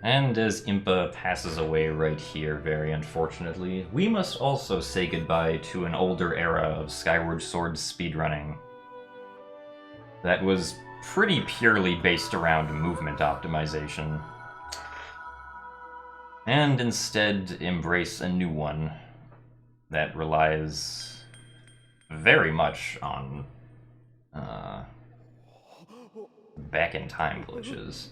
And as Impa passes away right here, very unfortunately, we must also say goodbye to an older era of Skyward Sword speedrunning that was pretty purely based around movement optimization, and instead embrace a new one that relies very much on back-in-time glitches.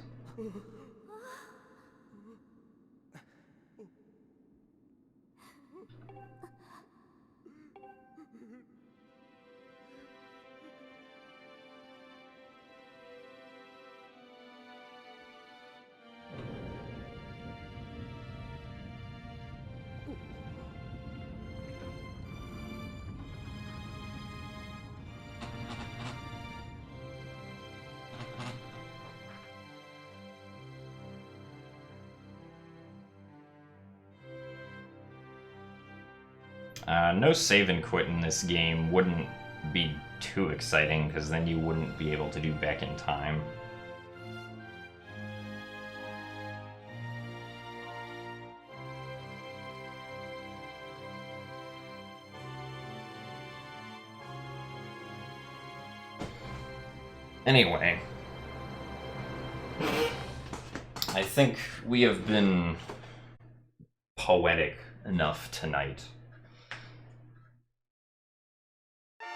No save and quit in this game wouldn't be too exciting, because then you wouldn't be able to do back in time. Anyway, I think we have been poetic enough tonight.